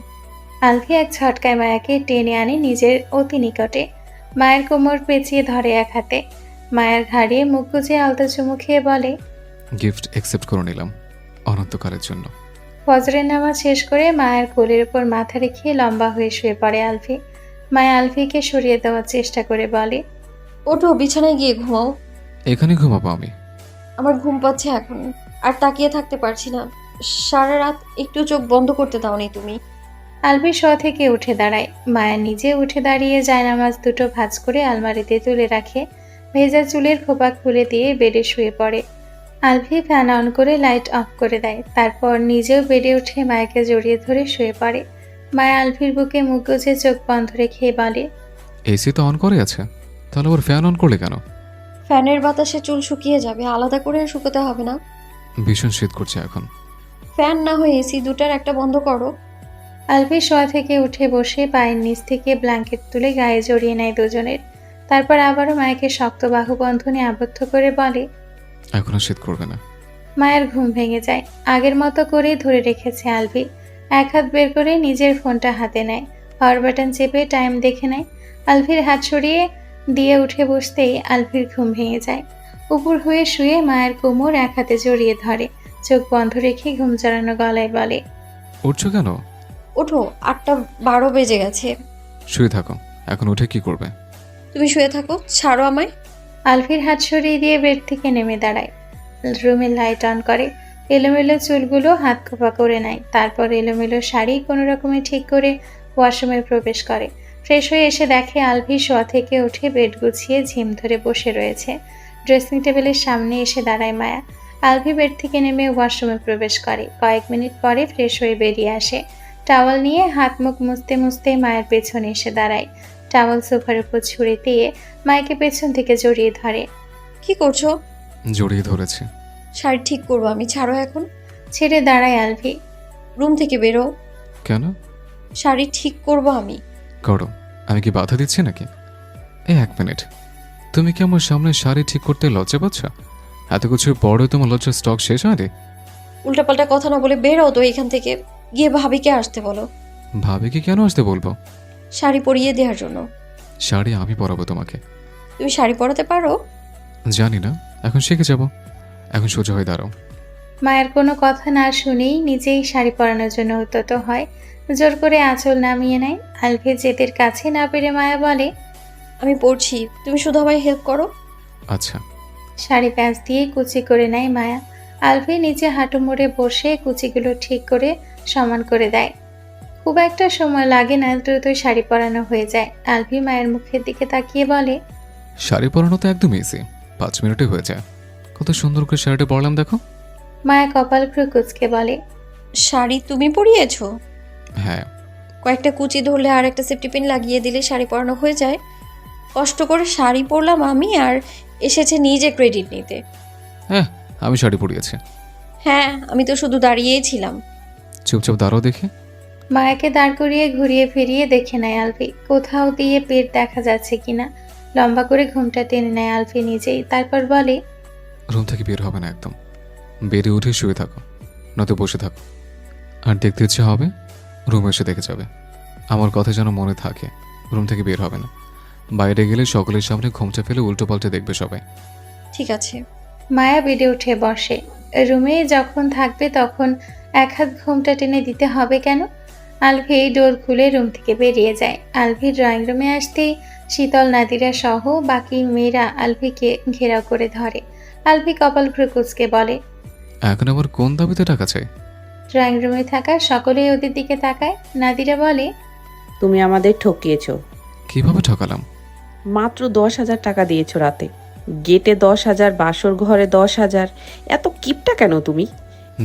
আলভি এক ঝটকায় মায়াকে টেনে আনে নিজের অতি নিকটে। মায়ের কোমর পেঁচিয়ে ধরে এক হাতে। মায়ের ঘাড়ে মুখ গুজে আলতো চুমু খেয়ে বলে, গিফট অ্যাকসেপ্ট করে নিলাম অনন্তকালের জন্য। ফজরের নামাজ শেষ করে মায়ের কোলের উপর মাথা রেখে লম্বা হয়ে শুয়ে পড়ে আলভি। মায়া আলভিকে সরিয়ে দেওয়ার চেষ্টা করে বলে, ওঠো, বিছানায় গিয়ে ঘুমাও। এখানে ঘুমাবো আমি? আমার ঘুম পাচ্ছে এখন, আর তাকিয়ে থাকতে পারছি না। সারা রাত একটু চোখ বন্ধ করতে দাওনি তুমি। আলভি শোয়া থেকে উঠে দাঁড়ায়। মায়া নিজে উঠে দাঁড়িয়ে জায়নামাজ দুটো ভাঁজ করে আলমারিতে তুলে রাখে। ভেজা চুলের খোপা খুলে দিয়ে বেডে শুয়ে পড়ে। আলভি ফ্যান অন করে লাইট অফ করে দেয়। তারপর নিজেও বেডে উঠে মায়াকে জড়িয়ে ধরে শুয়ে পড়ে। মায়া আলভির বুকে মুখ গুজে চোখ বন্ধ রেখে বলে, এসি তো অন করে আছে, তাহলে আবার ফ্যান অন করলে কেন? ফ্যানের বাতাসে চুল শুকিয়ে যাবে, আলাদা করে শুকাতে হবে না। ভীষণ শীত করছে এখন। ফ্যান না হয়ে এসি দুটার একটা বন্ধ করো। আলভি শোয়া থেকে উঠে বসে পায়ের নিচ থেকে ব্ল্যাঙ্কেট তুলে গায়ে জড়িয়ে নেয় দুজনের। তারপর আবারও মায়াকে শক্ত বাহুবন্ধনে আবদ্ধ করে বলে, এখন আর শীত করবে না। মায়ের ঘুম ভেঙে যায়। আগের মতো করেই ধরে রেখেছে আলভি। এক হাত বের করে নিজের ফোনটা হাতে নেয়। পাওয়ার বাটন চেপে টাইম দেখে নেয়। আলভির হাত সরিয়ে দিয়ে উঠে বসতেই আলভির ঘুম ভেঙে যায়। উপর হয়ে শুয়ে মায়ের কোমর এক হাতে জড়িয়ে ধরে। চোখ বন্ধ রেখে ঘুম জড়ানো গলায় বলে, উঠছো কেন? ওঠো, 8:12 বেজে গেছে। শুয়ে থাকো, এখন উঠে কি করবে? তুমি শুয়ে থাকো, ছাড়ো আমায়। আলভির হাত সরিয়ে দিয়ে বেড থেকে নেমে দাঁড়ায়। রুমের লাইট অন করে। এলোমেলো চুলগুলো হাত খোপা করে নেয়। তারপর এলোমেলো শাড়ি কোনো রকমে ঠিক করে ওয়াশরুমে প্রবেশ করে। ফ্রেশ হয়ে এসে দেখে আলভি শোয়া থেকে উঠে বেড গুছিয়ে ঝিম ধরে বসে রয়েছে। ড্রেসিং টেবিলের সামনে এসে দাঁড়ায় মায়া। আলভি বেড থেকে নেমে ওয়াশরুমে প্রবেশ করে। কয়েক মিনিট পরে ফ্রেশ হয়ে বেরিয়ে আসে। টাওয়াল নিয়ে হাত মুখ মুছতে মুছতে মায়ের পেছনে এসে দাঁড়ায়। টাওয়াল সোফার উপর ছুঁড়ে দিয়ে মায়াকে পেছন থেকে জড়িয়ে ধরে। কি করছো? জড়িয়ে ধরেছে। শাড়ি ঠিক করবো আমি, ছাড়ো এখন। ছেড়ে দাঁড়ায় আলভি। রুম থেকে বেরো। কেন? শাড়ি ঠিক করবো আমি। করো, আমি কি বাধা দিচ্ছি নাকি? এই এক মিনিট, তুমি কি আমার সামনে শাড়ি ঠিক করতে লজ্জা পাচ্ছ? এত কিছু পরে তোমার লজ্জার স্টক শেষ হয়নি? উল্টাপাল্টা কথা না বলে বেরো তো এখান থেকে। গিয়ে ভাবিকে আসতে বলো। ভাবিকে কেন আসতে বলবো? শাড়ি পরিয়ে দেওয়ার জন্য। শাড়ি আমি পরাবো তোমাকে। তুমি শাড়ি পরাতে পারো? জানি না, এখন শিখে যাব। এখন সোজা হয়ে দাঁড়াও। মায়ের কোনো কথা না শুনেই নিজেই শাড়ি পরানোর জন্য উদ্যত হয়। জোর করে আঁচল নামিয়ে নেয়। আলভি জেদের কাছে না পেরে মায়া বলে, আমি পড়ছি, তুমি শুধু আমায় হেল্প করো। আচ্ছা। শাড়ি প্যাঁচ দিয়ে কুচি করে নেয় মায়া। আলভি নিচে হাঁটু মুড়ে বসে কুচিগুলো ঠিক করে সমান করে দেয়। খুব একটা সময় লাগে না, দ্রুতই শাড়ি পরানো হয়ে যায়। আলভি মায়ের মুখের দিকে তাকিয়ে বলে, শাড়ি পরানো তো একদম ইজি, 5 মিনিটে হয়ে যায়। কত সুন্দর করে শাড়িটা পরলাম দেখো। মায়া কপাল ভ্রু কুচকে বলে, শাড়ি তুমি পরিয়েছো? হ্যাঁ। কয়েকটা কুচি ধরলে আর একটা সেফটি পিন লাগিয়ে দিলে শাড়ি পরানো হয়ে যায়। কষ্ট করে শাড়ি পরলাম আমি, আর এসেছে নিজে ক্রেডিট নিতে। হ্যাঁ, আমি শাড়ি পরিয়েছি। হ্যাঁ, আমি তো শুধু দাঁড়িয়েই ছিলাম। চুপচাপ দাঁড়াও দেখে। মায়াকে দাঁড় করিয়ে ঘুরিয়ে ফিরিয়ে দেখে নেয় আলভি, কোথাও দিয়ে পেট দেখা যাচ্ছে কিনা। লম্বা করে ঘুমটা টেনে নেয় আলভি নিজেই। তারপর বলে, রুম থেকে বের হবে না একদম। বেডে উঠে শুয়ে থাকো, নয়তো বসে থাকো। আর দেখতে ইচ্ছে হবে রুমে এসে দেখে যাবে। আমার কথা যেন মনে থাকে। রুম থেকে বের হবে না। বাইরে গেলে সকলের সামনে ঘুমটা ফেলে উল্টো পাল্টে দেখবে সবাই। ঠিক আছে। মায়া বেডে উঠে বসে। রুমে যখন থাকবে তখন এক হাত ঘুমটা টেনে দিতে হবে কেন? আলভি ডোর খুলে রুম থেকে বেরিয়ে যায়। আলভি ড্রয়িং রুমে আসতেই শীতল, নাদিরা সহ বাকি মেয়েরা আলভিকে ঘেরাও করে ধরে। আলভি কপাল ভ্রু কুঁচকে বলে, এখন আবার কোন দাবিতে টাকা চাই? ড্রয়িং রুমে থাকা সকলেই ওদের দিকে তাকায়। নাদিরা বলে, তুমি আমাদের ঠকিয়েছো। কিভাবে ঠকালাম? মাত্র 10,000 টাকা দিয়েছো রাতে। গেটে 10,000, বাসর ঘরে 10,000। এত কিপটা কেন তুমি?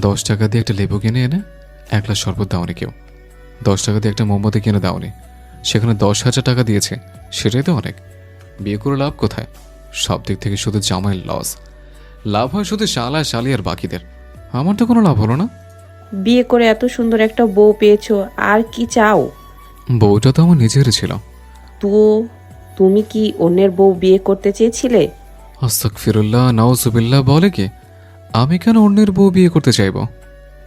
10 টাকা দিয়ে একটা লেবু কিনে এনে 1 গ্লাস শরবত দাওনি কেউ। 10 টাকা দিয়ে একটা মোমবাতি কিনে দাওনি, সেখানে 10,000 টাকা দিয়েছে। সেটাই তো অনেক। বিয়ে করে লাভ কোথায়? সব দিক থেকে শুধু জামাইয়ের লস। লাভ হয় শুধু শালা, শালি আর বাকিদের। আমার তো কোনো লাভ হলো না। বিয়ে করে এত সুন্দর একটা বউ পেয়েছো, আর কি চাও? বউটা তো আমার নিজেরই ছিল। তো তুমি কি অন্যের বউ বিয়ে করতে চেয়েছিলে? আস্তাগফিরুল্লাহ, নাউজুবিল্লাহ। বলে কি? আমি কেন অন্যের বউ বিয়ে করতে চাইবো?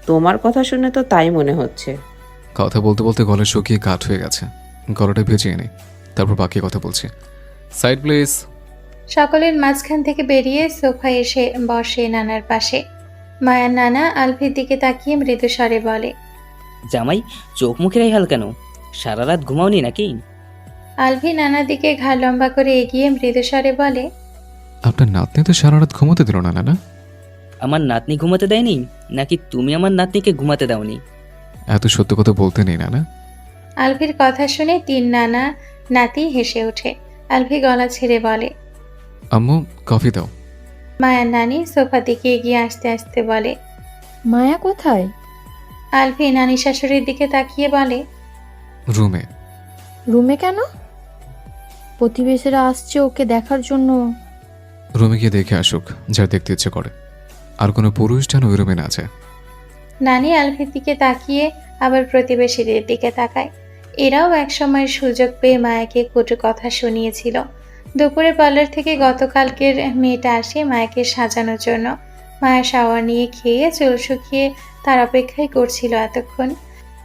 তোমার কথা শুনে তো তাই মনে হচ্ছে। কথা বলতে বলতে গলা শুকিয়ে কাঠ হয়ে গেছে। গলাটা ভিজিয়ে নেই, তারপর বাকি কথা বলছি। Side please. সকলের মাঝখান থেকে বেরিয়ে সোফায় এসে বসে নানার পাশে। মায়ার নানা আলভির দিকে তাকিয়ে মৃদু স্বরে বলে, জামাই, চোখ মুখের হাল কেন? সারা রাত ঘুমাওনি নাকি? আলভি নানার দিকে ঘাড় লম্বা করে এগিয়ে মৃদু স্বরে বলে, আপনার নাতনি তো সারা রাত ঘুমোতে দিল না নানা। আমার নাতনি ঘুমাতে দেয়নি নাকি তুমি আমার নাতনিকে ঘুমাতে দাওনি? এত সত্য কথা বলতে নেই নানা। আলভির কথা শুনে 3 নানা নাতি হেসে ওঠে। আলভি গলা ছেড়ে বলে, আম্মু কফি দাও। মায়ার নানি সোফা দিকে এগিয়ে আসতে আসতে বলে, মায়া কোথায়? আলভি নানি শাশুড়ির দিকে তাকিয়ে বলে, রুমে। রুমে কেন? প্রতিবেশীরা আসছে ওকে দেখার জন্য। রুমে গিয়ে দেখে আসুক, যা দেখতে ইচ্ছে করে। আর কোনো পুরুষ যেন ওই রুমে না আছে। নানি আলভির দিকে তাকিয়ে আবার প্রতিবেশীদের দিকে তাকায়। এরাও একসময় সুযোগ পেয়ে মায়াকে কটু কথা শুনিয়েছিল। দুপুরে পার্লার থেকে গতকালকের মেয়েটা আসে মায়াকে সাজানোর জন্য। মায়া শাওয়ার নিয়ে খেয়ে চুল শুকিয়ে তার অপেক্ষাই করছিল এতক্ষণ।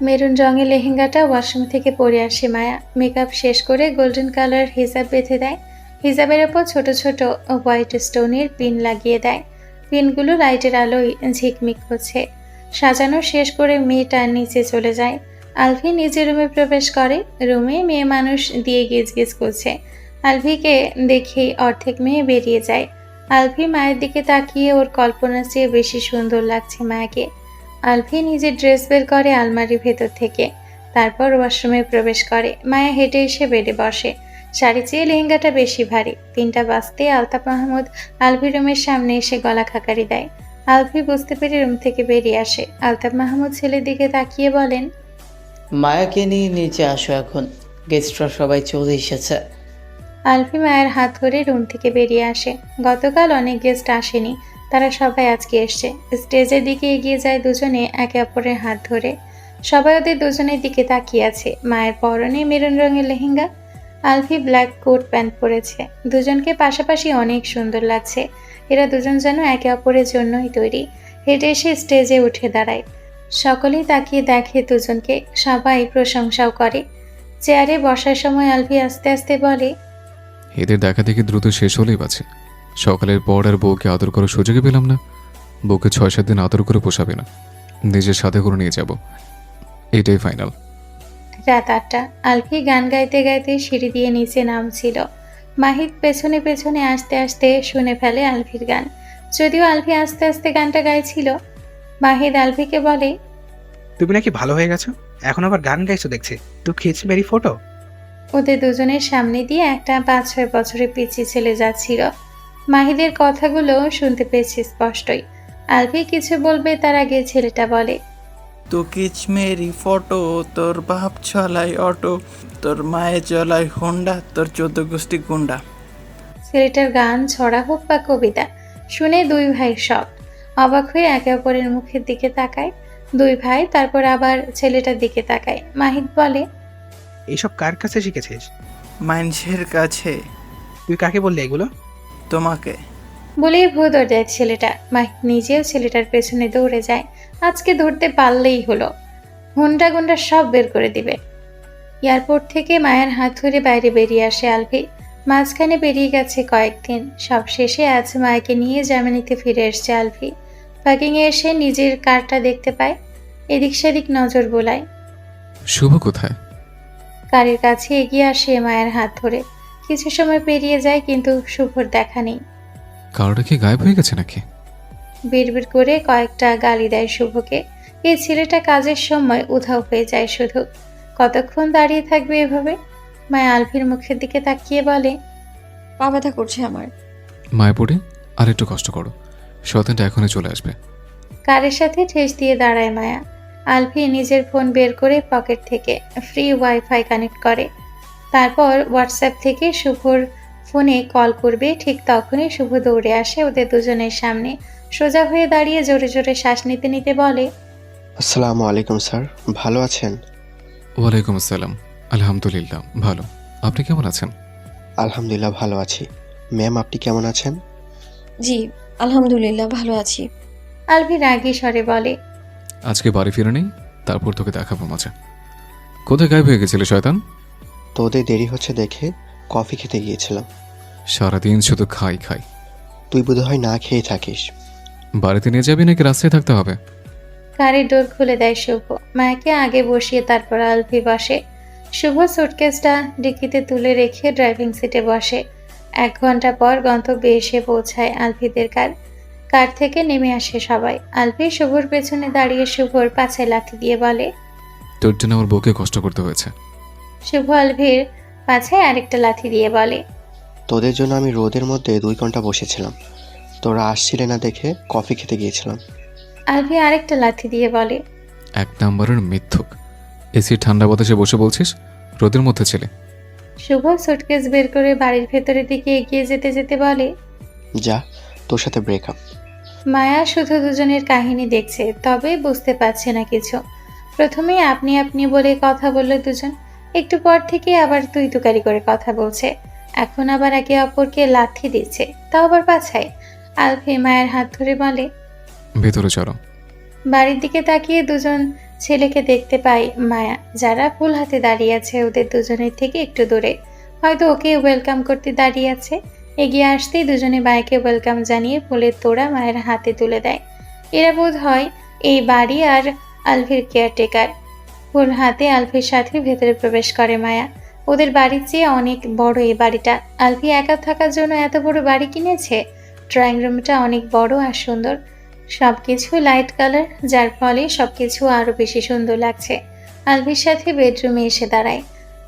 মেরুন রঙের লেহেঙ্গাটা ওয়াশরুম থেকে পরে আসে মায়া। মেকআপ শেষ করে গোল্ডেন কালার হিজাব বেঁধে দেয়। হিজাবের ওপর ছোট ছোট হোয়াইট স্টোনের পিন লাগিয়ে দেয়। পিনগুলো লাইটের আলোয় ঝিকমিক করছে। সাজানো শেষ করে মেয়েটা নিচে চলে যায়। আলভি নিজের রুমে প্রবেশ করে। রুমে মেয়ে মানুষ দিয়ে গিজগিজ করছে। আলভিকে দেখেই অর্ধেক মেয়ে বেরিয়ে যায়। আলভি মায়ের দিকে তাকিয়ে ওর কল্পনার চেয়ে বেশি সুন্দর লাগছে মায়াকে। আলভি নিজের ড্রেস বের করে আলমারির ভেতর থেকে, তারপর ওয়াশরুমে প্রবেশ করে। মায়া হেঁটে এসে বেডে বসে। শাড়ি চেয়ে লেহেঙ্গাটা বেশি ভারী। 3টা বাজতে আলতাফ মাহমুদ আলভি রুমের সামনে এসে গলা খাকারি দেয়। আলভি বুঝতে পেরে রুম থেকে বেরিয়ে আসে। আলতাফ মাহমুদ ছেলের দিকে তাকিয়ে বলেন, মায়াকে নিয়ে নিচে আসো, এখন গেস্টরা সবাই চলে এসেছে। আলভি মায়ের হাত ধরে রুম থেকে বেরিয়ে আসে। গতকাল অনেক গেস্ট আসেনি, তারা সবাই আজকে এসছে। স্টেজের দিকে এগিয়ে যায় দুজনে একে অপরের হাত ধরে। সবাই ওদের দুজনের দিকে তাকিয়ে আছে। মায়ের পরনে মেরুন রঙের lehenga, Alvi black coat pant পরেছে। দুজনকে পাশাপাশি অনেক সুন্দর লাগছে। এরা দুজন যেন একে অপরের জন্যই তৈরি। হেঁটে এসে স্টেজে উঠে দাঁড়ায়। সকলেই তাকিয়ে দেখে দুজনকে, সবাই প্রশংসাও করে। চেয়ারে বসার সময় আলভি আস্তে আস্তে বলে, এদের দেখা দেখি দ্রুত শেষ হলেই বাঁচে। সকালের পর আর বউকে আদর করার সুযোগই পেলাম না। বউকে 6-7 দিন আদর করে পোষাবে না, নিজের সাথে করে নিয়ে যাব। এটাই ফাইনাল। রাত 8টা। আলভি গান গাইতে গাইতে সিঁড়ি দিয়ে নিচে নামছিল। মাহিদ পেছনে পেছনে আসতে আসতে শুনে ফেলে আলভির গান। যদিও আলভি আস্তে আস্তে গানটা গাইছিল। মাহিদ আলভিকে বলে, তুমি নাকি ভালো হয়ে গেছো, এখন আবার গান গাইছো দেখছি। তো খিচ মেরি ফটো। ওদের দুজনের সামনে দিয়ে একটা 5-6 বছরের পিচ্চি ছেলে যাচ্ছিল। মাহিদের কথাগুলো শুনতে পেয়েছি স্পষ্টই। আলভি কিছু বলবে তার আগে ছেলেটা বলে, তো কিচ মেরি ফটো, তোর বাপ চলাই অটো, তোর মায়ে চলাই হোন্ডা, তোর 14 গোষ্ঠী গুন্ডা। ছেলেটার গান ছড়া হোক বা কবিতা শুনে দুই ভাই শখ। অবাক হয়ে একে অপরের মুখের দিকে তাকায়। দুই ভাই তারপর আবার ছেলেটার দিকে তাকায়। মাহিদ বলে, এইসব কার কাছে শিখেছিস? মানুষের কাছে। তুই কাকে বললি এগুলো? তোমাকে। বলেই ভূত দৌড় দেয় ছেলেটা। মাহিদ নিজেও ছেলেটার পেছনে দৌড়ে যায়। আজকে ধরতে পারলেই হলো, হুন্ডা গুন্ডা সব বের করে দিবে। এয়ারপোর্ট থেকে মায়ের হাত ধরে বাইরে বেরিয়ে আসে আলভি। মাঝখানে বেরিয়ে গেছে কয়েকদিন। সব শেষে আজ মায়াকে নিয়ে জার্মানিতে ফিরে এসছে আলভি। পার্কিংয়ে এসে নিজের কারটা দেখতে পায়। এদিক সেদিক নজর বোলায়। শুভ কোথায়? গাড়ির কাছে এগিয়ে আসে মায়ের হাত ধরে। কিছু সময় পেরিয়ে যায় কিন্তু শুভর দেখা নেই। কারোটা কি গায়েব হয়ে গেছে নাকি? বিড়বিড় করে কয়েকটা গালি দেয় শুভকে। এই ছেলেটা কাজের সময় উধাও হয়ে যায় শুধু। কতক্ষণ দাঁড়িয়ে থাকবে এভাবে? মায়া আলফির মুখের দিকে তাকিয়ে বলে, পা ব্যথা করছে আমার। মায়াপুরে আর একটু কষ্ট করো, শয়তানটা এখনই চলে আসবে। কারের সাথে ঠেস দিয়ে দাঁড়ায় মায়া। আলফি নিজের ফোন বের করে পকেট থেকে ফ্রি ওয়াইফাই কানেক্ট করে। তারপর হোয়াটসঅ্যাপ থেকে শুভর ফোনে কল করবে। ঠিক তখনই শুভ দৌড়ে আসে ওদের দুজনের সামনে। সোজা হয়ে দাঁড়িয়ে জোরে জোরে শ্বাস নিতে নিতে বলে, আসসালামু আলাইকুম স্যার, ভালো আছেন? ওয়ালাইকুম আসসালাম, আলহামদুলিল্লাহ ভালো। আপনি কেমন আছেন? আলহামদুলিল্লাহ ভালো আছি। ম্যাম আপনি কেমন আছেন? জি আলহামদুলিল্লাহ ভালো আছি। আলফি রাগী স্বরে বলে, আজকে বাড়ি ফিরে নেই, তারপর তোকে দেখাবো মাঝে। কোথায় গায়েব হয়ে গেছিলে শয়তান? তোদের দেরি হচ্ছে দেখে কফি খেতে গিয়েছিলাম। সারাদিন শুধু খাই খাই। তুই বোধহয় না খেয়ে থাকিস। বাড়িতে নিয়ে যাবি নাকি রাস্তায় থাকতে হবে? গাড়ির ডোর খুলে দেয় শুভ। মায়াকে আগে বসিয়ে তারপর আলফি বসে। শুভ সুটকেসটা ডিকিতে তুলে রেখে ড্রাইভিং সিটে বসে। 1 ঘন্টা পর গন্তব্যে এসে পৌঁছায় আলফিদের কার। কার থেকে নেমে আসে সবাই। আলফি শুভর পেছনে দাঁড়িয়ে শুভর পাছে লাথি দিয়ে বলে, তোর জন্য আমার বউকে কষ্ট করতে হয়েছে। শুভ আলফির পাছে আরেকটা লাথি দিয়ে বলে, তোদের জন্য আমি রোদের মধ্যে 2 ঘন্টা বসেছিলাম। তোরা আসছিলে না দেখে কফি খেতে গিয়েছিলাম। আলফি আরেকটা লাথি দিয়ে বলে, 1 নম্বরের মিথ্যুক। এসি ঠান্ডা বাতাসে বসে বলছিস রোদের মধ্যে ছেলে। শুভ সুটকেস বের করে বাড়ির ভেতরের দিকে এগিয়ে যেতে যেতে বলে, যা, তোর সাথে ব্রেকআপ। মায়া শুধু দুজনের কাহিনী দেখছে, তবে বুঝতে পারছে না কিছু। প্রথমেই আপনি আপনি বলে কথা বলল দুজন, একটু পর থেকে আবার তুই তুকারি করে কথা বলছে, এখন আবার একে অপরকে লাথি দিচ্ছে, তাও আবার পাছায়। আলফি মায়ের হাত ধরে বলে, ভেতরে চলো। বাড়ির দিকে তাকিয়ে দুজন ছেলেকে দেখতে পাই মায়া, যারা ফুল হাতে দাঁড়িয়ে আছে ওদের দুজনের থেকে একটু দূরে। হয়তো ওকে ওয়েলকাম করতে দাঁড়িয়ে আছে। এগিয়ে আসতেই দুজনে মায়াকে ওয়েলকাম জানিয়ে ফুলের তোড়া মায়ের হাতে তুলে দেয়। এরা বোধ হয় এই বাড়ি আর আলফির কেয়ারটেকার। ফুল হাতে আলফির সাথে ভেতরে প্রবেশ করে মায়া। ওদের বাড়ির চেয়ে অনেক বড় এই বাড়িটা। আলফি একা থাকার জন্য এত বড় বাড়ি কিনেছে। ড্রয়িং রুমটা অনেক বড় আর সুন্দর, সবকিছু লাইট কালার, যার ফলে সবকিছু আরো বেশি সুন্দর লাগছে। আলফির সাথে বেডরুমে এসে দাঁড়ায়।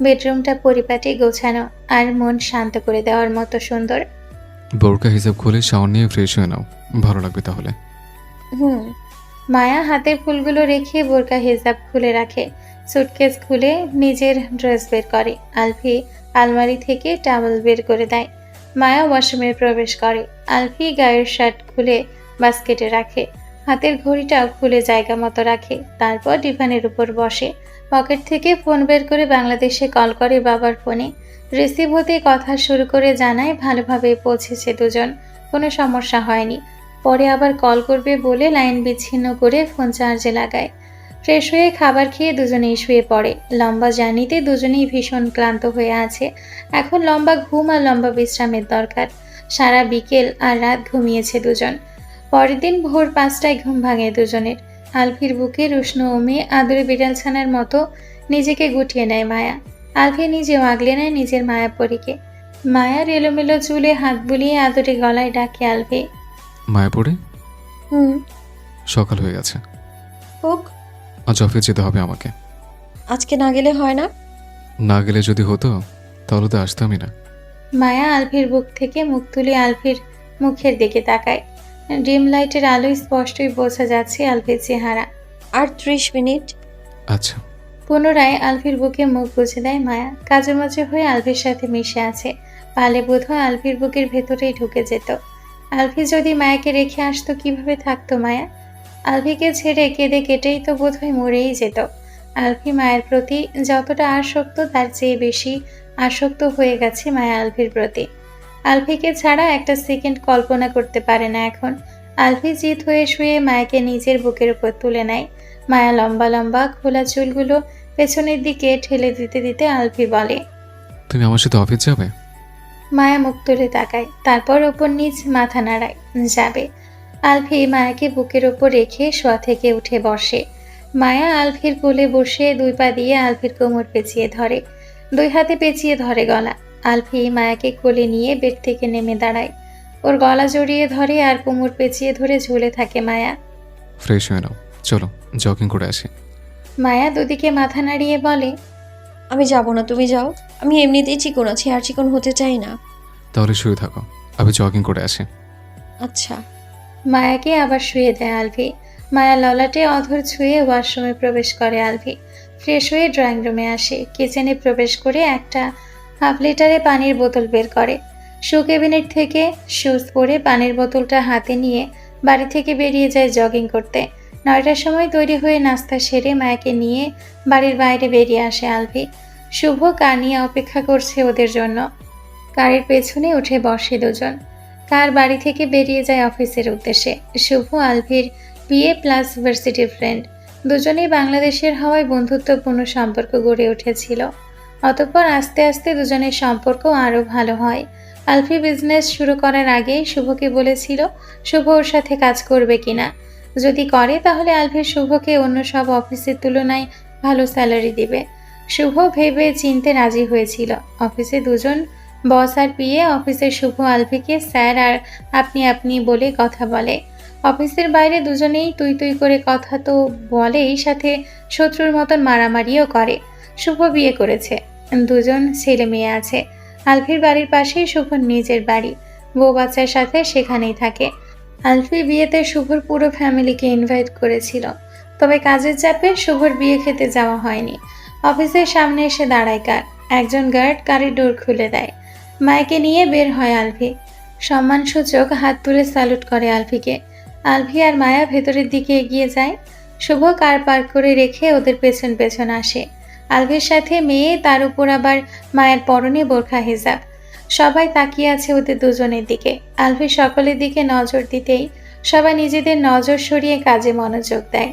বেডরুমটা পরিপাটি গোছানো আর মন শান্ত করে দেওয়ার মতো সুন্দর। বোরকা হিসাব খুলে শাওয়ার নিয়ে ফ্রেশ হয়ে নাও, ভালো লাগবে তাহলে। হুম। মায়া হাতের ফুলগুলো রেখে বোরকা হিজাব খুলে রাখে। সুটকেস খুলে নিজের ড্রেস বের করে। আলফি আলমারি থেকে টাওয়েল বের করে দেয়। মায়া ওয়াশরুমে প্রবেশ করে। আলফি গায়ের শার্ট খুলে বাস্কেটে রাখে। হাতের ঘড়িটাও খুলে জায়গা মতো রাখে। তারপর ডিভানের উপর বসে। পকেট থেকে ফোন বের করে বাংলাদেশে কল করে বাবার ফোনে। রিসিভ হতে কথা শুরু করে জানায় ভালোভাবে পৌঁছেছে দুজন, কোনো সমস্যা হয়নি। পরে আবার কল করবে বলে লাইন বিচ্ছিন্ন করে ফোন চার্জে লাগায়। ফ্রেশ হয়ে খাবার খেয়ে দুজনেই শুয়ে পড়ে। লম্বা জার্নিতে দুজনেই ভীষণ ক্লান্ত হয়ে আছে। এখন লম্বা ঘুম আর লম্বা বিশ্রামের দরকার। সারা বিকেল আর রাত ঘুমিয়েছে দুজন। পরের দিন ভোর 5টায় ঘুম ভাঙে দুজনের। আলফির বুকে উষ্ণ ওমে আদরে বিড়ালছানার মতো নিজেকে গুটিয়ে নেয় মায়া। আলফি নিজেও আগলে নেয় নিজের মায়াপরীকে। মায়ার এলোমেলো চুলে হাত বুলিয়ে আদরে গলায় ডাকে আলফি। মায়াপুরে হুম। সকাল হয়ে গেছে, হোক। আজ অফিস যেতে হবে আমাকে। আজকে না গেলে হয় না? না গেলে যদি হতো তাহলে তো আসতামই না। মায়া আলফির বুক থেকে মুখ তুলে আলফির মুখের দিকে তাকায়। ডিম লাইটের আলোয় স্পষ্টই বোঝা যাচ্ছে আলফির চেহারা। আর 30 মিনিট। আচ্ছা। পুনরায় আলফির বুকে মুখ গুজে দেয় মায়া। কাজে মাঝে হয়ে আলফির সাথে মিশে আছে। পালে বোধ হয় আলফির বুকের ভেতরেই ঢুকে যেত। আলফি যদি মায়াকে রেখে আসতো কিভাবে থাকতো মায়া? আলফিকে ছেড়ে কেঁদে কেটেই তো বোধহয় মরেই যেত। আলফি মায়ের প্রতি যতটা আসক্ত তার চেয়ে বেশি আসক্ত হয়ে গেছে মায়া আলফির প্রতি। আলফিকে ছাড়া একটা সেকেন্ড কল্পনা করতে পারে না এখন। আলফি জিত হয়ে শুয়ে মায়াকে নিজের বুকের উপর তুলে নেয়। মায়া লম্বা লম্বা খোলা চুলগুলো পেছনের দিকে ঠেলে দিতে দিতে আলফি বলে, তুমি আমার সাথে অফিস যাবে? মায়া মুখ তুলে তাকায়, তারপর ওপর নিচ মাথা নাড়ায়। যাবে। আলফি মায়াকে বুকের ওপর রেখে শোয়া থেকে উঠে বসে। মায়া আলফির কোলে বসে 2 পা দিয়ে আলফির কোমর পেঁচিয়ে ধরে, 2 হাতে পেঁচিয়ে ধরে গলা। আলফি মায়াকে কোলে নিয়ে বেড থেকে নেমে দাঁড়ায়, ওর গলা জড়িয়ে ধরে আর কোমর পেঁচিয়ে ধরে ঝুলে থাকে মায়া। ফ্রেশ হয়ে নাও, চলো জগিং করে আসি। মায়া দুদিকে মাথা নাড়িয়ে বলে, আমি যাব না, তুমি যাও। আমি এমনিতেই চিকন আছি, আর চিকন হতে চাই না। তাহলে শুয়ে থাকো, আমি জগিং করে আসি। আচ্ছা। মায়াকে আবার শুয়ে দেয় আলফি। মায়া ললাটে অধর ছুঁয়ে ওয়াশরুমে প্রবেশ করে আলফি। ফ্রেশ হয়ে ড্রয়িং রুমে আসে, কিচেনে প্রবেশ করে একটা 1/2 লিটারে পানির বোতল বের করে। শু ক্যাবিনেট থেকে শুজ পরে পানির বোতলটা হাতে নিয়ে বাড়ি থেকে বেরিয়ে যায় জগিং করতে। 9টার সময় তৈরি হয়ে নাস্তা সেরে মায়াকে নিয়ে বাড়ির বাইরে বেরিয়ে আসে আলফি। শুভ কার নিয়ে অপেক্ষা করছে ওদের জন্য। কারের পেছনে উঠে বসে দুজন। কার বাড়ি থেকে বেরিয়ে যায় অফিসের উদ্দেশ্যে। শুভ আলফির বিএ প্লাস ভার্সিটির ফ্রেন্ড। দুজনেই বাংলাদেশের হওয়ায় বন্ধুত্বপূর্ণ সম্পর্ক গড়ে উঠেছিল। অতঃপর আস্তে আস্তে দুজনের সম্পর্ক আরও ভালো হয়। আলফি বিজনেস শুরু করার আগেই শুভকে বলেছিল শুভ ওর সাথে কাজ করবে কিনা। যদি করে তাহলে আলফি শুভকে অন্য সব অফিসের তুলনায় ভালো স্যালারি দিবে। শুভ ভেবে চিনতে রাজি হয়েছিল। অফিসে দুজন বস আর পিএ। অফিসে শুভ আলফিকে স্যার আর আপনি আপনি বলে কথা বলে। অফিসের বাইরে দুজনেই তুই তুই করে কথা তো বলেই, সাথে শত্রুর মতন মারামারিও করে। শুভ বিয়ে করেছে, দুজন ছেলে মেয়ে আছে। আলফির বাড়ির পাশেই শুভর নিজের বাড়ি, বউ বাচ্চার সাথে সেখানেই থাকে। আলফি বিয়েতে শুভর পুরো ফ্যামিলিকে ইনভাইট করেছিল, তবে কাজের চাপে শুভর বিয়ে খেতে যাওয়া হয়নি। অফিসের সামনে এসে দাঁড়ায় কার। একজন গার্ড কারের ডোর খুলে দেয়। মায়াকে নিয়ে বের হয় আলফি। সম্মানসূচক হাত তুলে স্যালুট করে আলফিকে। আলফি আর মায়া ভেতরের দিকে এগিয়ে যায়। শুভ কার পার্ক করে রেখে ওদের পেছন পেছন আসে। আলফির সাথে মেয়ে, তার উপর আবার মায়ের পরনে বোরখা হিজাব। সবাই তাকিয়ে আছে ওদের দুজনের দিকে। আলফি সকলের দিকে নজর দিতেই সবাই নিজেদের নজর সরিয়ে কাজে মনোযোগ দেয়।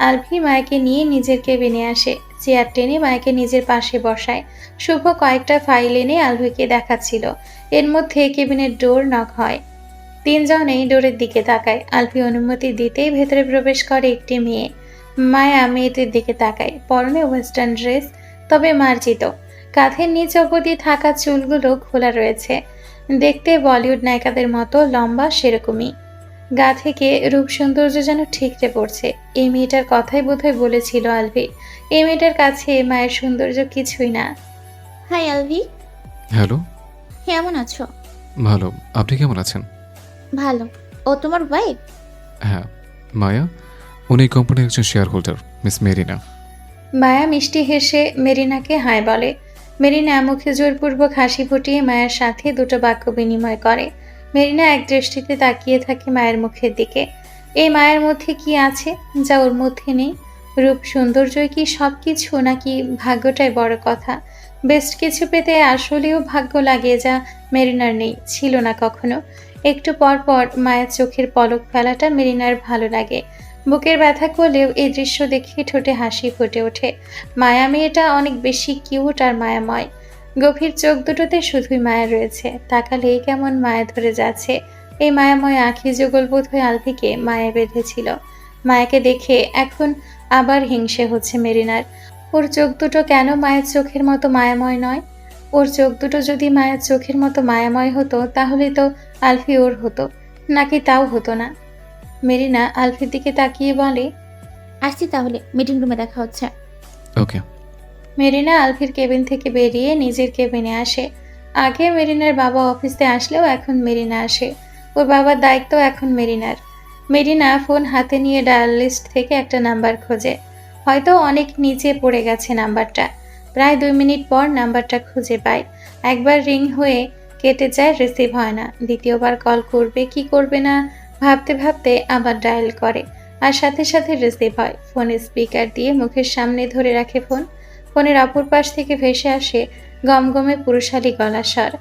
আলফি মায়াকে নিয়ে নিজের কেবিনে আসে, চেয়ার টেনে মায়াকে নিজের পাশে বসায়। শুভ কয়েকটা ফাইল এনে আলফিকে দেখাচ্ছিল। এর মধ্যে কেবিনের ডোর নক হয়। তিনজনেই ডোরের দিকে তাকায়। আলফি অনুমতি দিতেই ভেতরে প্রবেশ করে একটি মেয়ে। মায়া মেয়েটির দিকে তাকায়। পরনে ওয়েস্টার্ন ড্রেস, তবে মার্জিত। কাঁধের নিচ অবধি থাকা চুলগুলো খোলা রয়েছে। দেখতে বলিউড নায়িকাদের মতো লম্বা, সেরকমই। গা থেকে রূপ সৌন্দর্য যেন ঠিকরে পড়ছে। এই মেয়েটার কথাই বোধহয় বলেছিল আলভি, এই মেয়েটার কাছে মায়ের সৌন্দর্য কিছুই না। হাই আলভি। হ্যালো। কেমন আছো? ভালো, আপনি কেমন আছেন? ভালো। ও তোমার ওয়াইফ? হ্যাঁ, মায়া। উনি কোম্পানির একজন শেয়ার হোল্ডার, মিস মেরিনা। মায়া মিষ্টি হেসে মেরিনাকে হাই বলে। মেরিনা মুখে জোরপূর্বক হাসি ফুটিয়ে মায়ের সাথে দুটো বাক্য বিনিময় করে। মেরিনা এক দৃষ্টিতে তাকিয়ে থাকে মায়ের মুখের দিকে। এই মায়ের মধ্যে কি আছে যা ওর মধ্যে নেই? রূপ সৌন্দর্যই কি সব কিছু, নাকি ভাগ্যটাই বড় কথা? বেস্ট কিছু পেতে আসলেও ভাগ্য লাগে, যা মেরিনার নেই, ছিল না কখনো। একটু পর পর মায়ের চোখের পলক ফেলাটা মেরিনার ভালো লাগে। বুকের ব্যথা করলেও এই দৃশ্য দেখে ঠোঁটে হাসি ফুটে ওঠে। মায়া মেয়েটা অনেক বেশি কিউট আর মায়াময়। গভীর চোখ দুটোতে শুধুই মায়া রয়েছে, তাকালেই কেমন মায়া ধরে যাচ্ছে। এই মায়াময় আঁখি যুগল বোধ হয়ে আলভিকে মায়া বেঁধেছিল। মায়াকে দেখে এখন আবার হিংসে হচ্ছে মেরিনার। ওর চোখ দুটো কেন মায়ের চোখের মতো মায়াময় নয়? ওর চোখ দুটো যদি মায়ের চোখের মতো মায়াময় হতো তাহলে তো আলফি ওর হতো, নাকি তাও হতো না? মেরিনা আলফির দিকে তাকিয়ে বলে, আসছি তাহলে, মিটিং রুমে দেখা হচ্ছে। ওকে। মেরিনা আলফির কেবিন থেকে বেরিয়ে নিজের কেবিনে আসে। আগে মেরিনার বাবা অফিসে আসলেও এখন মেরিনা আসে। ওর বাবার দায়িত্ব এখন মেরিনার। মেরিনা ফোন হাতে নিয়ে ডায়াল লিস্ট থেকে একটা নাম্বার খোঁজে। হয়তো অনেক নিচে পড়ে গেছে নাম্বারটা। প্রায় 2 মিনিট পর নাম্বারটা খুঁজে পায়। একবার রিং হয়ে কেটে যায়, রিসিভ হয় না। দ্বিতীয়বার কল করবে কি করবে না ভাবতে ভাবতে আবার ডায়াল করে, আর সাথে সাথে রিসিভ হয়। ফোনের স্পিকার দিয়ে মুখের সামনে ধরে রাখে ফোন। ফোনের অপর পাশ থেকে ভেসে আসে গমগমে পুরুষালী গলার স্বর।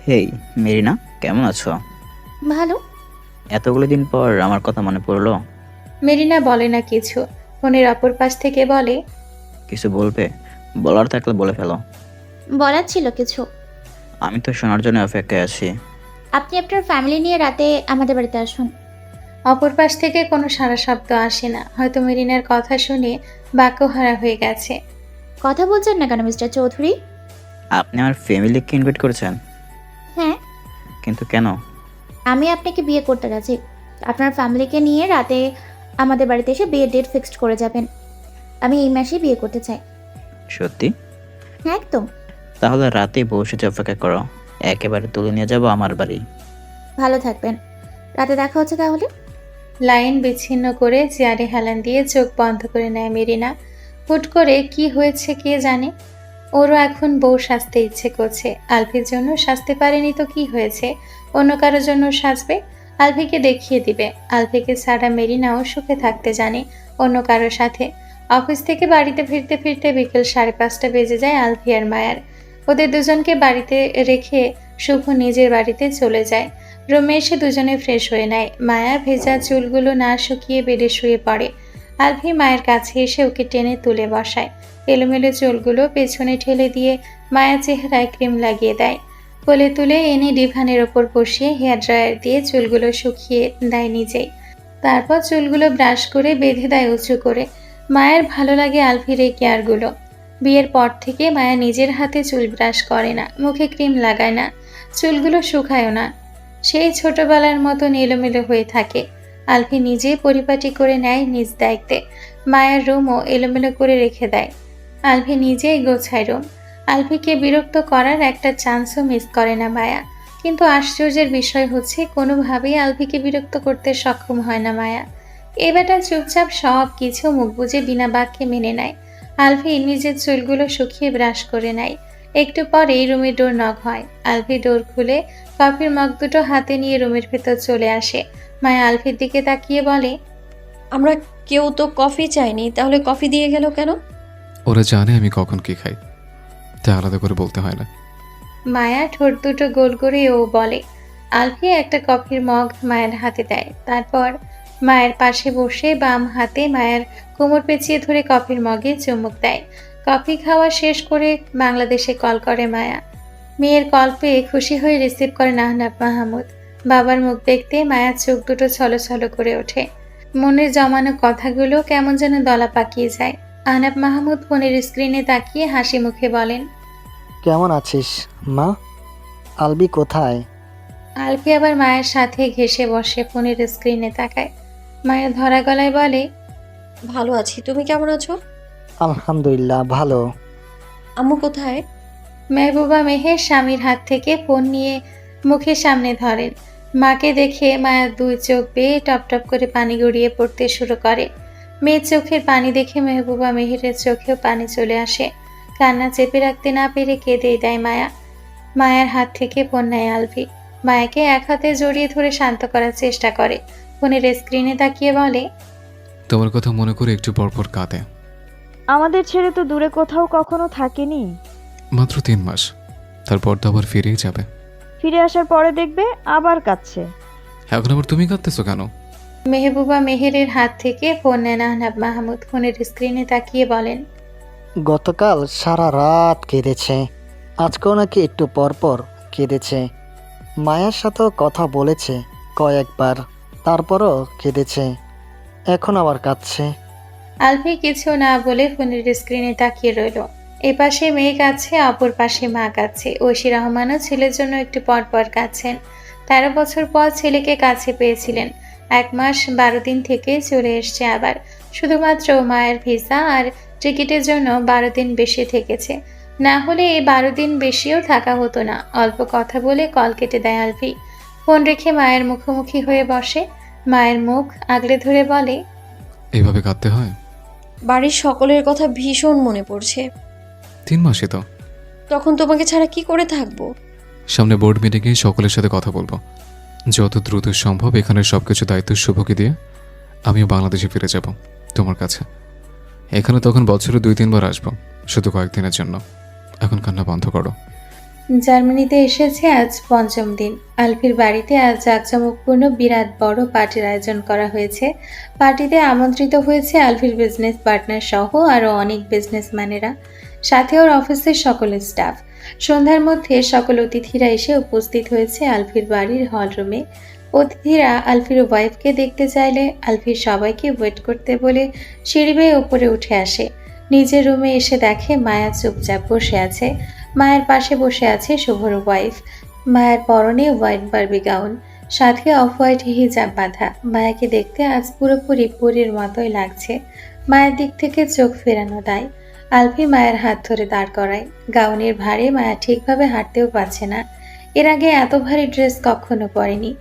হেই মেরিনা, কেমন আছো? ভালো। এতগুলো দিন পর আমার কথা মনে পড়লো। মেরিনা বলে না কিছু। ফোনের অপর পাশ থেকে বলে, কিছু বলবে? বলার থাকলে বলে ফেলো। বলার ছিল কিছু। আমি তো শোনার জন্য অপেক্ষায় আছি। আপনি আপনার ফ্যামিলি নিয়ে রাতে আমাদের বাড়িতে আসুন। অপর পাশ থেকে কোনো সারা শব্দ আসে না, হয়তো মেরিনার কথা শুনে বাক্যহারা হয়ে গেছে। কথা বলছেন না কেন মিস্টার চৌধুরী? আপনি আমার ফ্যামিলিকে ইনভাইট করেছেন, হ্যাঁ, কিন্তু কেন? আমি আপনাকে বিয়ে করতে গেছি। আপনার ফ্যামিলিকে নিয়ে রাতে আমাদের বাড়িতে এসে বিয়ের ডেট ফিক্সড করে যাবেন। আমি এই মাসেই বিয়ে করতে চাই। সত্যি? হ্যাঁ, একদম। তাহলে রাতেই বসে অপেক্ষা করো, একেবারে তুলে নিয়ে যাব আমার বাড়ি। ভালো থাকবেন, রাতে দেখা হচ্ছে তাহলে। লাইন বিচ্ছিন্ন করে চেয়ারে হেলান দিয়ে চোখ বন্ধ করে নেয় মেরিনা। হুট করে কি হয়েছে কে জানে, ওরও এখন বউ সাজতে ইচ্ছে করছে। আলফির জন্য সাজতে পারেনি তো কি হয়েছে, অন্য কারোর জন্য সাজবে, আলফিকে দেখিয়ে দিবে। আলফিকে ছাড়া মেরিনাও সুখে থাকতে জানে অন্য কারোর সাথে। অফিস থেকে বাড়িতে ফিরতে ফিরতে বিকেল 5:30 বেজে যায় আলফি আর মায়ার। ওদের দুজনকে বাড়িতে রেখে শুভ নিজের বাড়িতে চলে যায়। রুমে এসে দুজনে ফ্রেশ হয়ে নেয়। মায়া ভেজা চুলগুলো না শুকিয়ে বেডে শুয়ে পড়ে। আলফি মায়ের কাছে এসে ওকে টেনে তুলে বসায়। এলোমেলো চুলগুলো পেছনে ঠেলে দিয়ে মায়া চেহারায় ক্রিম লাগিয়ে দেয়। কোলে তুলে এনে ডিভানের ওপর বসিয়ে হেয়ার ড্রায়ার দিয়ে চুলগুলো শুকিয়ে দেয় নিজেই। তারপর চুলগুলো ব্রাশ করে বেঁধে দেয় উঁচু করে। মায়ের ভালো লাগে আলফির এই কেয়ারগুলো। বিয়ের পর থেকে মায়া নিজের হাতে চুল ব্রাশ করে না, মুখে ক্রিম লাগায় না, চুলগুলো শুকায়ও না, সেই ছোটবেলার মতন এলোমেলো হয়ে থাকে। আলফি নিজেই পরিপাটি করে নেয় নিজ দায়িত্বে। মায়ের রুমও এলোমেলো করে রেখে দেয়। আলফি নিজেই গোছায় রুম। আলফিকে বিরক্ত করার একটা চান্সও মিস করে না মায়া। কিন্তু আশ্চর্যের বিষয় হচ্ছে কোনোভাবেই আলফিকে বিরক্ত করতে সক্ষম হয় না মায়া। এ বেটা চুপচাপ সব কিছু মুখ বুজে বিনা বাক্যে মেনে নেয়। আলফি নিজের চুলগুলো শুকিয়ে ব্রাশ করে নেয়। একটু পরেই রুমের ডোর নক হয়। আলফি ডোর খুলে কফির মগ দুটো হাতে নিয়ে রুমের ভেতর চলে আসে। মায়া আলফির দিকে তাকিয়ে বলে, আমরা কেউ তো কফি চাইনি, তাহলে কফি দিয়ে গেল কেন? ওরা জানে আমি কখন কি খাই, তাই আলাদা করে বলতে হয় না। মায়া ঠোঁট দুটো গোল করে ও বলে। আলফি একটা কফির মগ মায়ের হাতে দেয়। তারপর মায়ের পাশে বসে বাম হাতে মায়ের কোমর পেঁচিয়ে ধরে কফির মগে চুমুক দেয়। কফি খাওয়া শেষ করে বাংলাদেশে কল করে মায়া। মেয়ের কল পেয়ে খুশি হয়ে রিসিভ করে আহনাব মাহমুদ। বাবার মুখ দেখতে মায়ার চোখ দুটো ছলছল করে ওঠে। মনের জমানো কথাগুলো কেমন যেন দলা পাকিয়ে যায়। আহনাব মাহমুদ ফোনের স্ক্রিনে তাকিয়ে হাসি মুখে বলেন, কেমন আছিস মা? আলবি কোথায়? আলফি আবার মায়ের সাথে ঘেঁষে বসে ফোনের স্ক্রিনে তাকায়। মায়া ধরা গলায় বলে, ভালো আছি, তুমি কেমন আছো? আলহামদুলিল্লাহ ভালো। আম্মু কোথায়? মেহবুবা মেহের স্বামীর হাত থেকে ফোন নিয়ে মুখের সামনে ধরেন। মাকে দেখে মায়ের দুই চোখ বেয়ে টপ টপ করে পানি গড়িয়ে পড়তে শুরু করে। মেয়ের চোখের পানি দেখে মেহবুবা মেহেরের চোখেও পানি চলে আসে। কান্না চেপে রাখতে না পেরে কেঁদেই দেয় মায়া। মায়ের হাত থেকে ফোন নেয় আলফি। মায়াকে এক হাতে জড়িয়ে ধরে শান্ত করার চেষ্টা করে। ফোনের স্ক্রিনে তাকিয়ে বলে, তোমার কথা মনে করে একটু পরপর কাঁদে। আমাদের ছেড়ে তো দূরে কোথাও কখনো থাকেনি। মাত্র 3 মাস, তারপর তো আবার ফিরেই যাবে। ফিরে আসার পরে দেখবে আবার কাঁদছে। এখন আবার তুমি কাঁদতেছো কেন? মেহবুবা মেহেরের হাত থেকে ফোন নেন আহনাব মাহমুদ। ফোনের স্ক্রিনে তাকিয়ে বলেন, গতকাল সারা রাত কেঁদেছে, আজকেও নাকি একটু পরপর কেঁদেছে। মায়ের সাথেও কথা বলেছে কয়েকবার, তারপরও কেঁদেছে, এখন আবার কাঁদছে। আলফি কিছু না বলে ফোনের স্ক্রিনে তাকিয়ে রইল। এপাশে মেয়ে কাঁদছে, অপর পাশে মা কাঁদছে। ঐশী রহমানও ছেলের জন্য একটু পর পর কাঁদছেন। 13 বছর পর ছেলেকে কাছে পেয়েছিলেন। 1 মাস 12 দিন থেকে চলে এসছে আবার। শুধুমাত্র মায়ের ভিসা আর টিকিটের জন্য 12 দিন বেশি থেকেছে। না হলে এই 12 দিন বেশিও থাকা হতো না। অল্প কথা বলে কল কেটে দেয় আলফি। ফোন রেখে মায়ের মুখোমুখি হয়ে বসে। মায়ের মুখ আগলে ধরে বলে, এইভাবে কাঁদতে হয়? বাড়ির সকলের কথা ভীষণ মনে পড়ছে। 3 মাসই তো। তখন তোমাকে ছাড়া কি করে থাকবো? সামনে বোর্ড মিটিংয়ে সকলের সাথে কথা বলবো। যত দ্রুত সম্ভব এখানের সবকিছু দায়িত্ব শুভকে দিয়ে আমিও বাংলাদেশে ফিরে যাব তোমার কাছে। এখানে তখন বছরে 2-3 বার আসবো, শুধু কয়েকদিনের জন্য। এখন কান্না বন্ধ করো। জার্মানিতে এসেছে আজ 5ম দিন। আলফির বাড়িতে আজ জাঁকজমকপূর্ণ বিরাট বড় পার্টির আয়োজন করা হয়েছে। পার্টিতে আমন্ত্রিত হয়েছে আলফির বিজনেস পার্টনার সহ আরও অনেক বিজনেসম্যানেরা, সাথে ওর অফিসের সকল স্টাফ। সন্ধ্যার মধ্যে সকল অতিথিরা এসে উপস্থিত হয়েছে আলফির বাড়ির হলরুমে। অতিথিরা আলফির ওয়াইফকে দেখতে চাইলে আলফির সবাইকে ওয়েট করতে বলে সিঁড়ি বেয়ে ওপরে উঠে আসে। নিজের রুমে এসে দেখে মায়া চুপচাপ বসে আছে। মায়ের পাশে বসে আছে শুভর ওয়াইফ। মায়ের পরনে হোয়াইট বার্বি গাউন, সাথে অফ হোয়াইট হিজাব বাঁধা। মায়াকে দেখতে আজ পুরোপুরি পরীর মতোই লাগছে। মায়ের দিক থেকে চোখ ফেরানো দায়। আলফি মায়ের হাত ধরে দাঁড় করায়। গাউনের ভারে মায়া ঠিকভাবে হাঁটতেও পারছে না। এর আগে এত ভারী ড্রেস কখনো পরেনি।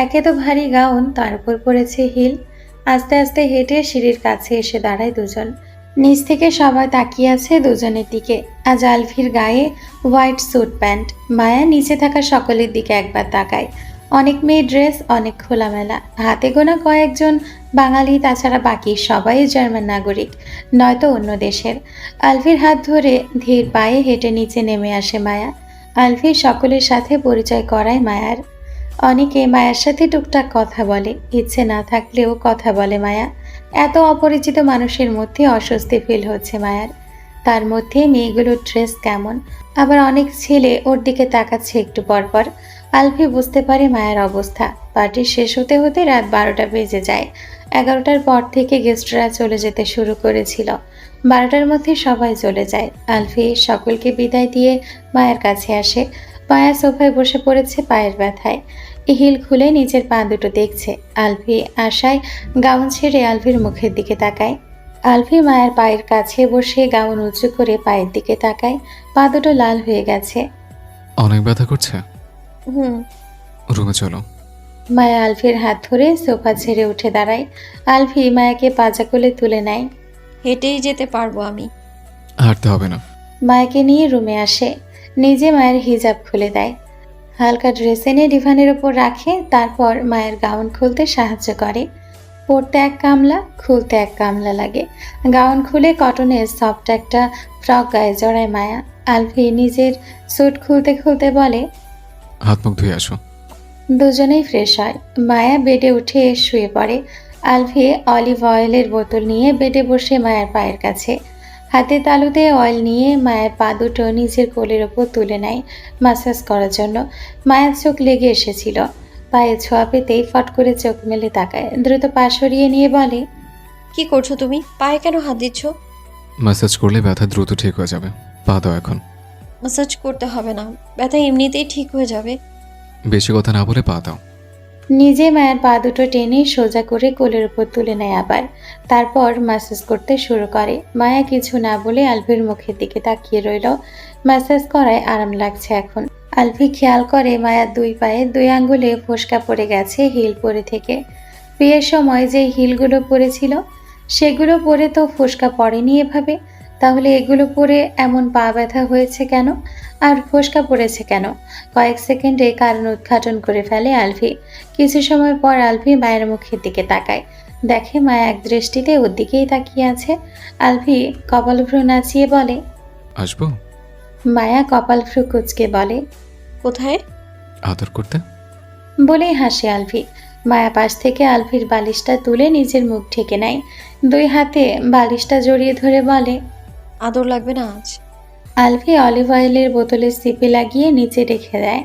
একে তো ভারী গাউন, তার উপর পড়েছে হিল। আস্তে আস্তে হেঁটে সিঁড়ির কাছে এসে দাঁড়ায় দুজন। নিচ থেকে সবাই তাকিয়ে আছে দুজনের দিকে। আজ আলফির গায়ে হোয়াইট স্যুট প্যান্ট। মায়া নিচে থাকা সকলের দিকে একবার তাকায়। অনেক মেয়ে ড্রেস, অনেক খোলামেলা। হাতে গোনা কয়েকজন বাঙালি, তাছাড়া বাকি সবাই জার্মান নাগরিক, নয়তো অন্য দেশের। আলফির হাত ধরে ধীর পায়ে হেঁটে নিচে নেমে আসে মায়া। আলফি সকলের সাথে পরিচয় করায় মায়ার। অনেকে মায়ার সাথে টুকটাক কথা বলে, ইচ্ছে না থাকলেও কথা বলে মায়া। এত অপরিচিত মানুষের মধ্যে অস্বস্তি ফিল হচ্ছে মায়ার। তার মধ্যে মেয়েগুলোর ড্রেস কেমন, আবার অনেক ছেলে ওর দিকে তাকাচ্ছে একটু পরপর। আলফি বুঝতে পারে মায়ের অবস্থা। পার্টি শেষ হতে হতে রাত 12টা বেজে যায়। 11টার পর থেকে গেস্টরা চলে যেতে শুরু করেছিল। 12টার মধ্যে সবাই চলে যায়। আলফি সকলকে বিদায় দিয়ে মায়ের কাছে আসে। মায়া সোফায় বসে পড়েছে পায়ের ব্যথায়। হিল খুলে নিচের পা দুটো দেখছে। আলফি আশায় গাউন ছেড়ে আলফির মুখের দিকে তাকায়। আলফি মায়ের পায়ের কাছে বসে গাউন উঁচু করে পায়ের দিকে তাকায়। পা দুটো লাল হয়ে গেছে। অনেক ব্যথা করছে? হুম। রুমে চলো। মায়া আলফির হাত ধরে সোফা ছেড়ে উঠে দাঁড়ায়। আলফি মায়াকে পাজা কোলে তুলে নেয়। হেঁটেই যেতে পারবো আমি। হাঁটতে হবে না। মায়াকে নিয়ে রুমে আসে। নিজে মায়ের হিজাব খুলে দেয়। হালকা ড্রেস এনে ডিভানের ওপর রাখে। তারপর মায়ের গাউন খুলতে সাহায্য করে। পরতে এক কামলা, খুলতে এক কামলা লাগে। গাউন খুলে কটনের সফট একটা ফ্রক গায়ে জড়ায় মায়া। আলফি নিজের স্যুট খুলতে খুলতে বলে, হাত মুখ ধুয়ে আসো। দুজনেই ফ্রেশ হয়। মায়া বেডে উঠে শুয়ে পড়ে। আলফি অলিভ অয়েলের বোতল নিয়ে বেডে বসে মায়ের পায়ের কাছে। হাতে তালুতে অয়েল নিয়ে মায়ের পা দুটো নিজের কোলের ওপর তুলে নেয় মাসাজ করার জন্য। মায়ের চোখ লেগে এসেছিল। পায়ে ছোঁয়া পেতেই ফট করে চোখ মেলে তাকায়। দ্রুত পা সরিয়ে নিয়ে বলে, কি করছো তুমি? পায়ে কেন হাত দিচ্ছ? ম্যাসাজ করলে ব্যথা দ্রুত ঠিক হয়ে যাবে। পা দাও এখন। ম্যাসাজ করতে হবে না, ব্যথা এমনিতেই ঠিক হয়ে যাবে। বেশি কথা না বলে পা দাও। নিজে মায়ের পা দুটো টেনে সোজা করে কোলের উপর তুলে নেয় আবার। তারপর ম্যাসাজ করতে শুরু করে। মায়া কিছু না বলে আলফির মুখের দিকে তাকিয়ে রইল। ম্যাসাজ করায় আরাম লাগছে এখন। আলফি খেয়াল করে মায়ার দুই পায়ে 2 আঙ্গুলে ফোসকা পড়ে গেছে হিল পরে থেকে। বিয়ের সময় যে হিলগুলো পরেছিল সেগুলো পরে তো ফোসকা পড়েনি এভাবে। তাহলে এগুলো পরে এমন পা ব্যথা হয়েছে কেন, আর ফোসকা পড়েছে কেন? কয়েক সেকেন্ডে কারণ উদ্ঘাটন করে ফেলে আলফি। কিছু সময় পর আলফি মায়ের মুখের দিকে তাকায়। দেখে মায়া এক দৃষ্টিতে ওর দিকেই তাকিয়ে আছে। আলফি কপাল ভ্রু নাচিয়ে বলে, আসবো? মায়া কপাল ভ্রু কুঁচকে বলে, কোথায়? আদর করতে। বলেই হাসে আলফি। মায়া পাশ থেকে আলফির বালিশটা তুলে নিজের মুখ ঢেকে নেয়। 2 হাতে বালিশটা জড়িয়ে ধরে বলে, আদর লাগবে না আজ। আলফি অলিভ অয়েলের বোতলে সিপি লাগিয়ে নিচে রেখে দেয়।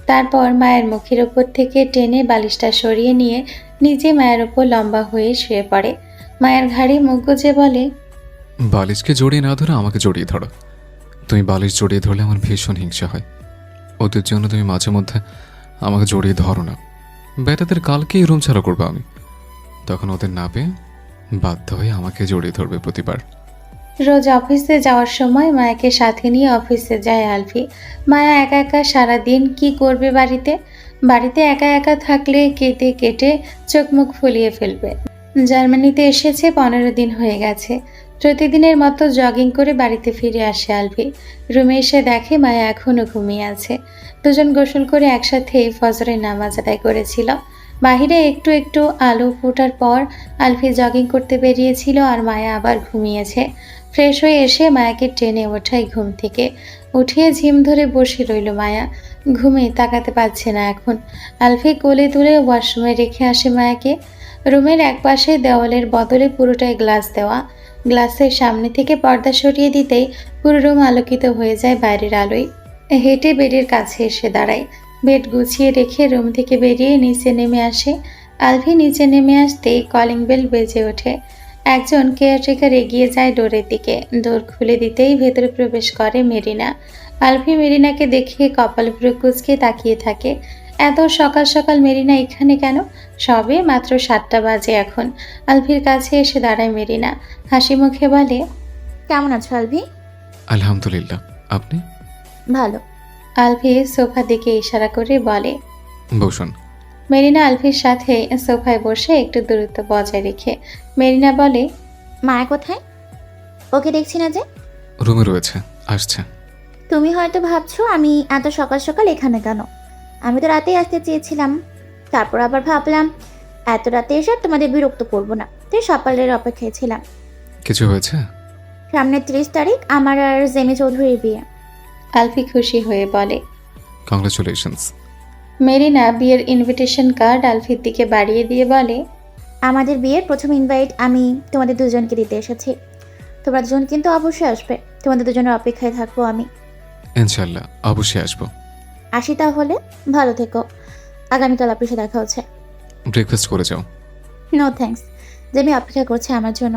তারপর মায়ের মুখের ওপর থেকে টেনে বালিশটা সরিয়ে নিয়ে নিজে মায়ের ওপর লম্বা হয়ে শুয়ে পড়ে। মায়ের ঘাড়ে মুখ গুজে বলে, বালিশকে জড়িয়ে না ধরে আমাকে জড়িয়ে ধরো। তুমি বালিশ জড়িয়ে ধরলে আমার ভীষণ হিংসা হয়। ওদের জন্য তুমি মাঝে মধ্যে আমাকে জড়িয়ে ধরো না। বেটাদের কালকেই রুম ছাড়া করবো আমি। তখন ওদের না পেয়ে বাধ্য হয়ে আমাকে জড়িয়ে ধরবে প্রতিবার। রোজ অফিসে যাওয়ার সময় মায়াকে সাথে নিয়ে অফিসে যায় আলফি। মায়া একা একা সারাদিন কি করবে বাড়িতে একা একা থাকলে কেটে কেটে চোখ মুখ ফুলিয়ে ফেলবে। জার্মানিতে এসেছে 15 দিন হয়ে গেছে। প্রতিদিনের মতো জগিং করে বাড়িতে ফিরে আসে আলফি। রুমে এসে দেখে মায়া এখনও ঘুমিয়ে আছে। দুজন গোসল করে একসাথে ফজরের নামাজ আদায় করেছিল। বাহিরে একটু একটু আলো ফোটার পর আলফি জগিং করতে বেরিয়েছিল আর মায়া আবার ঘুমিয়েছে। ফ্রেশ হয়ে এসে মায়াকে টেনে ওঠায় ঘুম থেকে। উঠিয়ে ঝিম ধরে বসে রইল মায়া। ঘুমে তাকাতে পারছে না এখন। আলফি কোলে তুলে ওয়াশরুমে রেখে আসে মায়াকে। রুমের একপাশে দেওয়ালের বদলে পুরোটাই গ্লাস দেওয়া। গ্লাসের সামনে থেকে পর্দা সরিয়ে দিতেই পুরো রুম আলোকিত হয়ে যায় বাইরের আলোয়। হেঁটে বেডের কাছে এসে দাঁড়ায়। বেড গুছিয়ে রেখে রুম থেকে বেরিয়ে নিচে নেমে আসে। আলফি নিচে নেমে আসতেই কলিং বেল বেজে ওঠে। একজন কেয়ারটেকার এগিয়ে যায় ডোরের দিকে। ডোর খুলে দিতেই ভেতরে প্রবেশ করে মেরিনা। আলফি মেরিনাকে দেখে কপাল ভ্রু কুঁচকে তাকিয়ে থাকে। এত সকাল সকাল মেরিনা এখানে কেন? সবে মাত্র 7টা বাজে এখন। আলফির কাছে এসে দাঁড়ায় মেরিনা, হাসি মুখে বলে, কেমন আছো আলভি? আলহামদুলিল্লাহ, আপনি? ভালো। আলফি সোফা দিকে ইশারা করে বলে। বসুন। মেরিনা আলফির সাথে সোফায় বসে একটু দূরত্ব বজায় রেখে মেরিনা বলে, মায়া কোথায়? ওকে দেখছি না যে। রুমে রয়েছে, আসছে। তুমি হয়তো ভাবছো আমি এত সকাল সকাল এখানে কেন। আমি তো রাতেই আসতে চেয়েছিলাম, তারপর আবার ভাবলাম এত রাতে এসে আর তোমাদের বিরক্ত করবো না, তাই সকালের অপেক্ষায় ছিলাম। কিছু হয়েছে? সামনে 30 তারিখ আমার আর জেমি চৌধুরীর বিয়ে। আলফি খুশি হয়ে বলে। কংগ্রাচুলেশনস। মেরিনা বিয়ের ইনভিটেশন কার্ড আলফির দিকে বাড়িয়ে দিয়ে বলে, আমাদের বিয়ের প্রথম ইনভাইট আমি তোমাদের দুজনকে দিতে এসেছি। তোমরা দুজন কিন্তু অবশ্যই আসবে, তোমাদের দুজনের অপেক্ষায় থাকবো আমি। ইনশাল্লাহ, অবশ্যই আসবো। আসি তাহলে, ভালো থেকো। আগামীকাল অফিসে দেখা হচ্ছে। ব্রেকফাস্ট করে যাও। নো থ্যাঙ্কস, জেমি অপেক্ষা করছে আমার জন্য।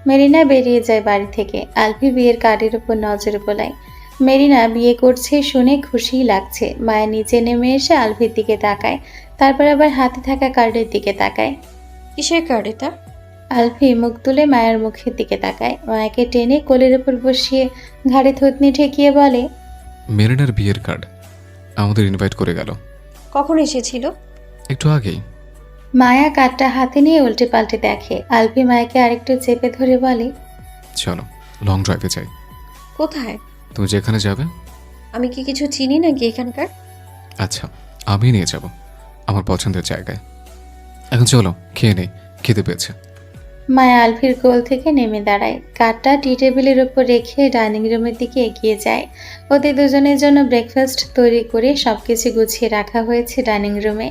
মেরিনা বেরিয়ে যায় বাড়ি থেকে। আলফি বিয়ের কার্ডের উপর নজর বোলায়। মেরিনা বিয়ে করছে শুনে খুশিই লাগছে। মায়া নিচে নেমে এসে আলফির দিকে তাকায়, তারপর আবার হাতে থাকা কার্ডের দিকে তাকায়। কিসের কার্ড এটা? আলফি মুখ তুলে মায়ের মুখের দিকে তাকায়। মায়াকে টেনে কোলের উপর বসিয়ে ঘাড়ে থুতনি ঠেকিয়ে বলে, মেরিনার বিয়ের কার্ড আমাদের ইনভাইট করে গেল। কখন এসেছিল? একটু আগেই। মায়া কার্ডটা হাতে নিয়ে উল্টে পাল্টে দেখে। আলফি মায়াকে আরেকটু চেপে ধরে বলে, চলো লং ড্রাইভে যাই। কোথায়? তুমি যেখানে যাবে। আমি কি কিছু চিনি নাকি এখানকার? আচ্ছা, আমি নিয়ে যাব আমার পছন্দের জায়গায়। এখন চলো, খেয়ে নেই, খেতে পেয়েছে। মায়া আলফির কোল থেকে নেমে দাঁড়ায়। কার্ডটা টি টেবিলের উপর রেখে ডাইনিং রুমের দিকে এগিয়ে যায়। ওদের দুজনের জন্য ব্রেকফাস্ট তৈরি করে সবকিছু গুছিয়ে রাখা হয়েছে ডাইনিং রুমে।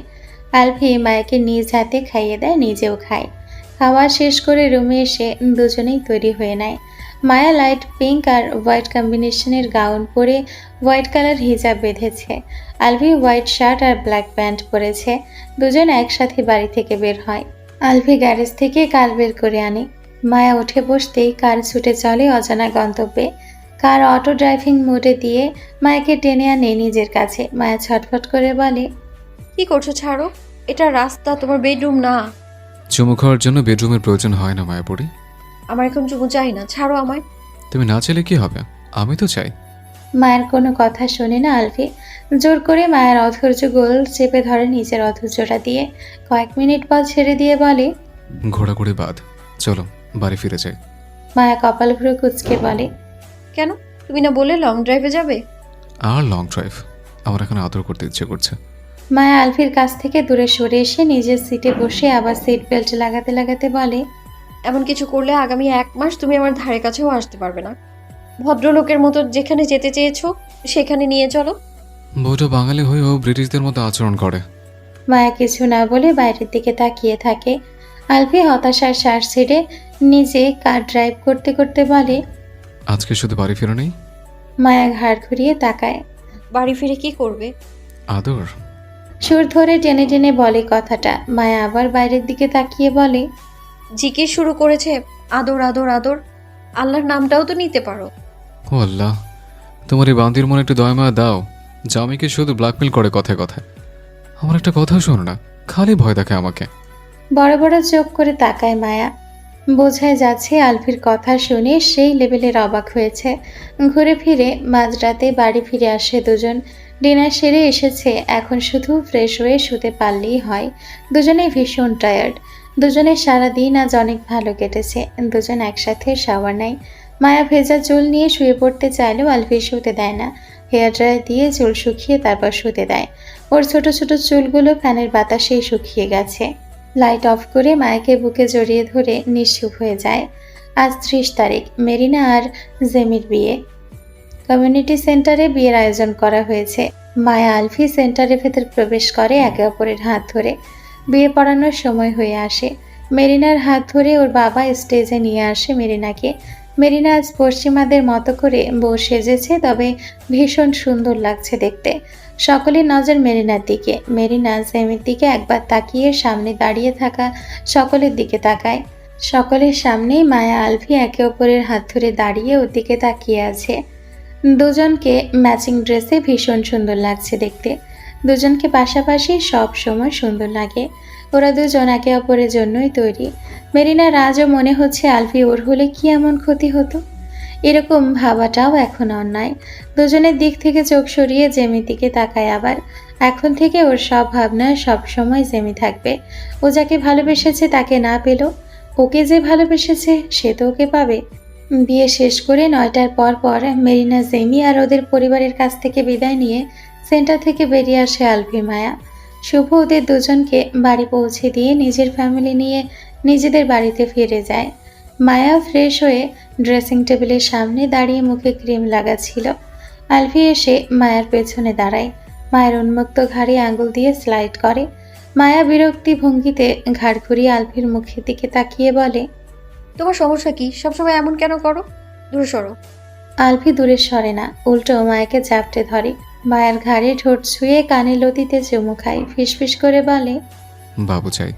আলফি মায়াকে নিজ হাতে খাইয়ে দেয়, নিজেও খায়। খাওয়া শেষ করে রুমে এসে দুজনেই তৈরি হয়ে নেয়। মায়া লাইট পিঙ্ক আর হোয়াইট কম্বিনেশনের গাউন পরে হোয়াইট কালার হিজাব বেঁধেছে। আলফি হোয়াইট শার্ট আর ব্ল্যাক প্যান্ট পরেছে। দুজন একসাথে বাড়ি থেকে বের হয়। আলফি গ্যারেজ থেকে কার বের করে আনে। মায়া উঠে বসতেই কার ছুটে চলে অজানা গন্তব্যে। কার অটো ড্রাইভিং মোডে দিয়ে মায়াকে টেনে আনে নিজের কাছে। মায়া ছটফট করে বলে, কি করছো? ছাড়ো, এটা রাস্তা, তোমার বেডরুম না। চুমু খাওয়ার জন্য বেডরুমের প্রয়োজন হয় না মায়াপুরি। আমার এখন চুমু চাই না, ছাড়ো আমায়। তুমি না চাইলে কি হবে, আমি তো চাই। মায়ের কোনো কথা শোনে না আলফি। জোর করে মায়ের অধৈর্য গোল চেপে ধরে নিজের অধৈর্যটা দিয়ে। কয়েক মিনিট পর ছেড়ে দিয়ে বলে, ঘোরাঘুরি বাদ, চলো বাড়ি ফিরে যাই। মায়া কপাল ভ্রু কুঁচকে বলে, কেন? তুমি না বলে লং ড্রাইভে যাবে? আর লং ড্রাইভ? আমার এখন আদর করতে ইচ্ছে করছে। মায়া আলফির কাছ থেকে দূরে সরে এসে নিজের সিটে বসে আবার সিট বেল্ট লাগাতে লাগাতে বলে, এমন কিছু করলে আগামী 1 মাস তুমি আমার ধারে কাছেও আসতে পারবে না। ভদ্রলোকের মতো যেখানে যেতে চেয়েছো সেখানে নিয়ে চলো। বউটা বাঙালি হয়েও ব্রিটিশদের মতো আচরণ করে। মায়া কিছু না বলে বাইরের দিকে তাকিয়ে থাকে। আলফি হতাশার শ্বাস ছেড়ে নিজে কার ড্রাইভ করতে করতে বলে, আজকে শুধু বাড়ি ফিরে নেই। মায়া ঘাড় ঘুরিয়ে তাকায়। বাড়ি ফিরে কি করবে? আদর। সুর ধরে টেনে টেনে বলে কথাটা। মায়া আবার বাইরের দিকে তাকিয়ে বলে, জিজ্ঞেস শুরু করেছে আদর আদর আদর। আল্লাহর নামটাও তো নিতে পারো। ও আল্লাহ, তোমার এই বান্দির মনে একটু দয়া মায়া দাও। জামিকে শুধু ব্ল্যাকমেল করে কথায় কথায়। আমার একটা কথাও শোনো না, খালি ভয় দেখে আমাকে। বড় বড় চোখ করে তাকায় মায়া। বোঝাই যাচ্ছে আলফির কথা শুনে সেই লেভেলের অবাক হয়েছে। ঘুরে ফিরে মাঝরাতে বাড়ি ফিরে আসে দুজন। ডিনার সেরে এসেছে, এখন শুধু ফ্রেশ হয়ে শুতে পারলেই হয়। দুজনেই ভীষণ টায়ার্ড। দুজনের সারাদিন আজ অনেক ভালো কেটেছে। দুজন একসাথে শাওয়ার নেয়। মায়া ভেজা চুল নিয়ে শুয়ে পড়তে চাইলেও আলফি শুতে দেয় না। হেয়ার ড্রায়ার দিয়ে চুল শুকিয়ে তারপর শুতে দেয়। ওর ছোট ছোট চুলগুলো ফ্যানের বাতাসেই শুকিয়ে গেছে। লাইট অফ করে মায়াকে বুকে জড়িয়ে ধরে নিশ্চুপ হয়ে যায়। আজ 30 তারিখ, মেরিনা আর জেমির বিয়ে। কমিউনিটি সেন্টারে বিয়ের আয়োজন করা হয়েছে। মায়া আলফি সেন্টারের ভেতর প্রবেশ করে একে অপরের হাত ধরে। বিয়ে পড়ানোর সময় হয়ে আসে। মেরিনার হাত ধরে ওর বাবা স্টেজে নিয়ে আসে মেরিনাকে। মেরিনা আজ পশ্চিমাদের মতো করে বউ সেজেছে, তবে ভীষণ সুন্দর লাগছে দেখতে। সকলের নজর মেরিনার দিকে। মেরিনা জেমির দিকে একবার তাকিয়ে সামনে দাঁড়িয়ে থাকা সকলের দিকে তাকায়। সকলের সামনেই মায়া আলফি একে অপরের হাত ধরে দাঁড়িয়ে ওর দিকে তাকিয়ে আছে। দুজনকে ম্যাচিং ড্রেসে ভীষণ সুন্দর লাগছে দেখতে। দুজনকে পাশাপাশি সব সময় সুন্দর লাগে। ওরা দুজন একে অপরের জন্যই তৈরি। মেরিনার আজও মনে হচ্ছে আলফি ওর হলে কি এমন ক্ষতি হতো। এরকম ভাবাটাও এখন অন্যায়। দুজনের দিক থেকে চোখ সরিয়ে জেমির দিকে তাকায় আবার। এখন থেকে ওর সব ভাবনা সব সময় জেমি থাকবে। ও যাকে ভালোবেসেছে তাকে না পেল, ওকে যে ভালোবেসেছে সে তো ওকে পাবে। বিয়ে শেষ করে 9টার পর মেরিনা জেমি আর ওদের পরিবারের কাছ থেকে বিদায় নিয়ে সেন্টার থেকে বেরিয়ে আসে আলফি মায়া। শুভ ওদের দুজনকে বাড়ি পৌঁছে দিয়ে নিজের ফ্যামিলি নিয়ে নিজেদের বাড়িতে ফিরে যায়। মায়া ফ্রেশ হয়ে ড্রেসিং টেবিলের সামনে দাঁড়িয়ে মুখে ক্রিম লাগাচ্ছিল। আলফি এসে মায়ার পেছনে দাঁড়ায়। মায়ের উন্মুক্ত ঘাড়ে আঙুল দিয়ে স্লাইড করে। মায়া বিরক্তি ভঙ্গিতে ঘাড় ঘুরিয়ে আলফির মুখের দিকে তাকিয়ে বলে, তোমার সমস্যা কি? সবসময় এমন কেন করো? দূরে সরো। আলফি দূরে সরে না, উল্টো মায়াকে চাপটে ধরে। মায়ের ঘাড়ে ঠোঁট ছুঁয়ে কানে লতিতে চুমু খায়। ফিসফিস করে বলে, বাবু চাই।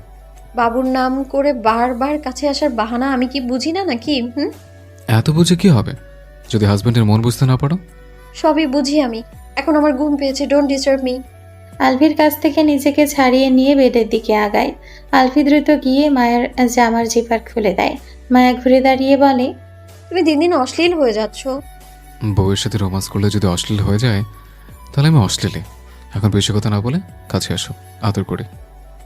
বাবুর নাম করে বারবার কাছে আসার বাহানা আমি কি বুঝি না নাকি? এত বুঝে কি হবে যদি হাজবেন্ডের মন বুঝতে না পারো? সবই বুঝি আমি। এখন আমার ঘুম পেয়েছে, ডোন্ট ডিস্টার্ব মি। আলফির কাছ থেকে নিজেকে ছাড়িয়ে নিয়ে বেডের দিকে আগায়। আলফি দ্রুত গিয়ে মায়ের জামার জিপার খুলে দেয়। মায়া ঘুরে দাঁড়িয়ে বলে, তুমি দিন দিন অশ্লীল হয়ে যাচ্ছ। বউয়ের সাথে রোমান্স করলে যদি অশ্লীল হয়ে যায় তাহলে আমি অশ্লীলে। এখন বেশি কথা না বলে কাছে আসো, আদর করে।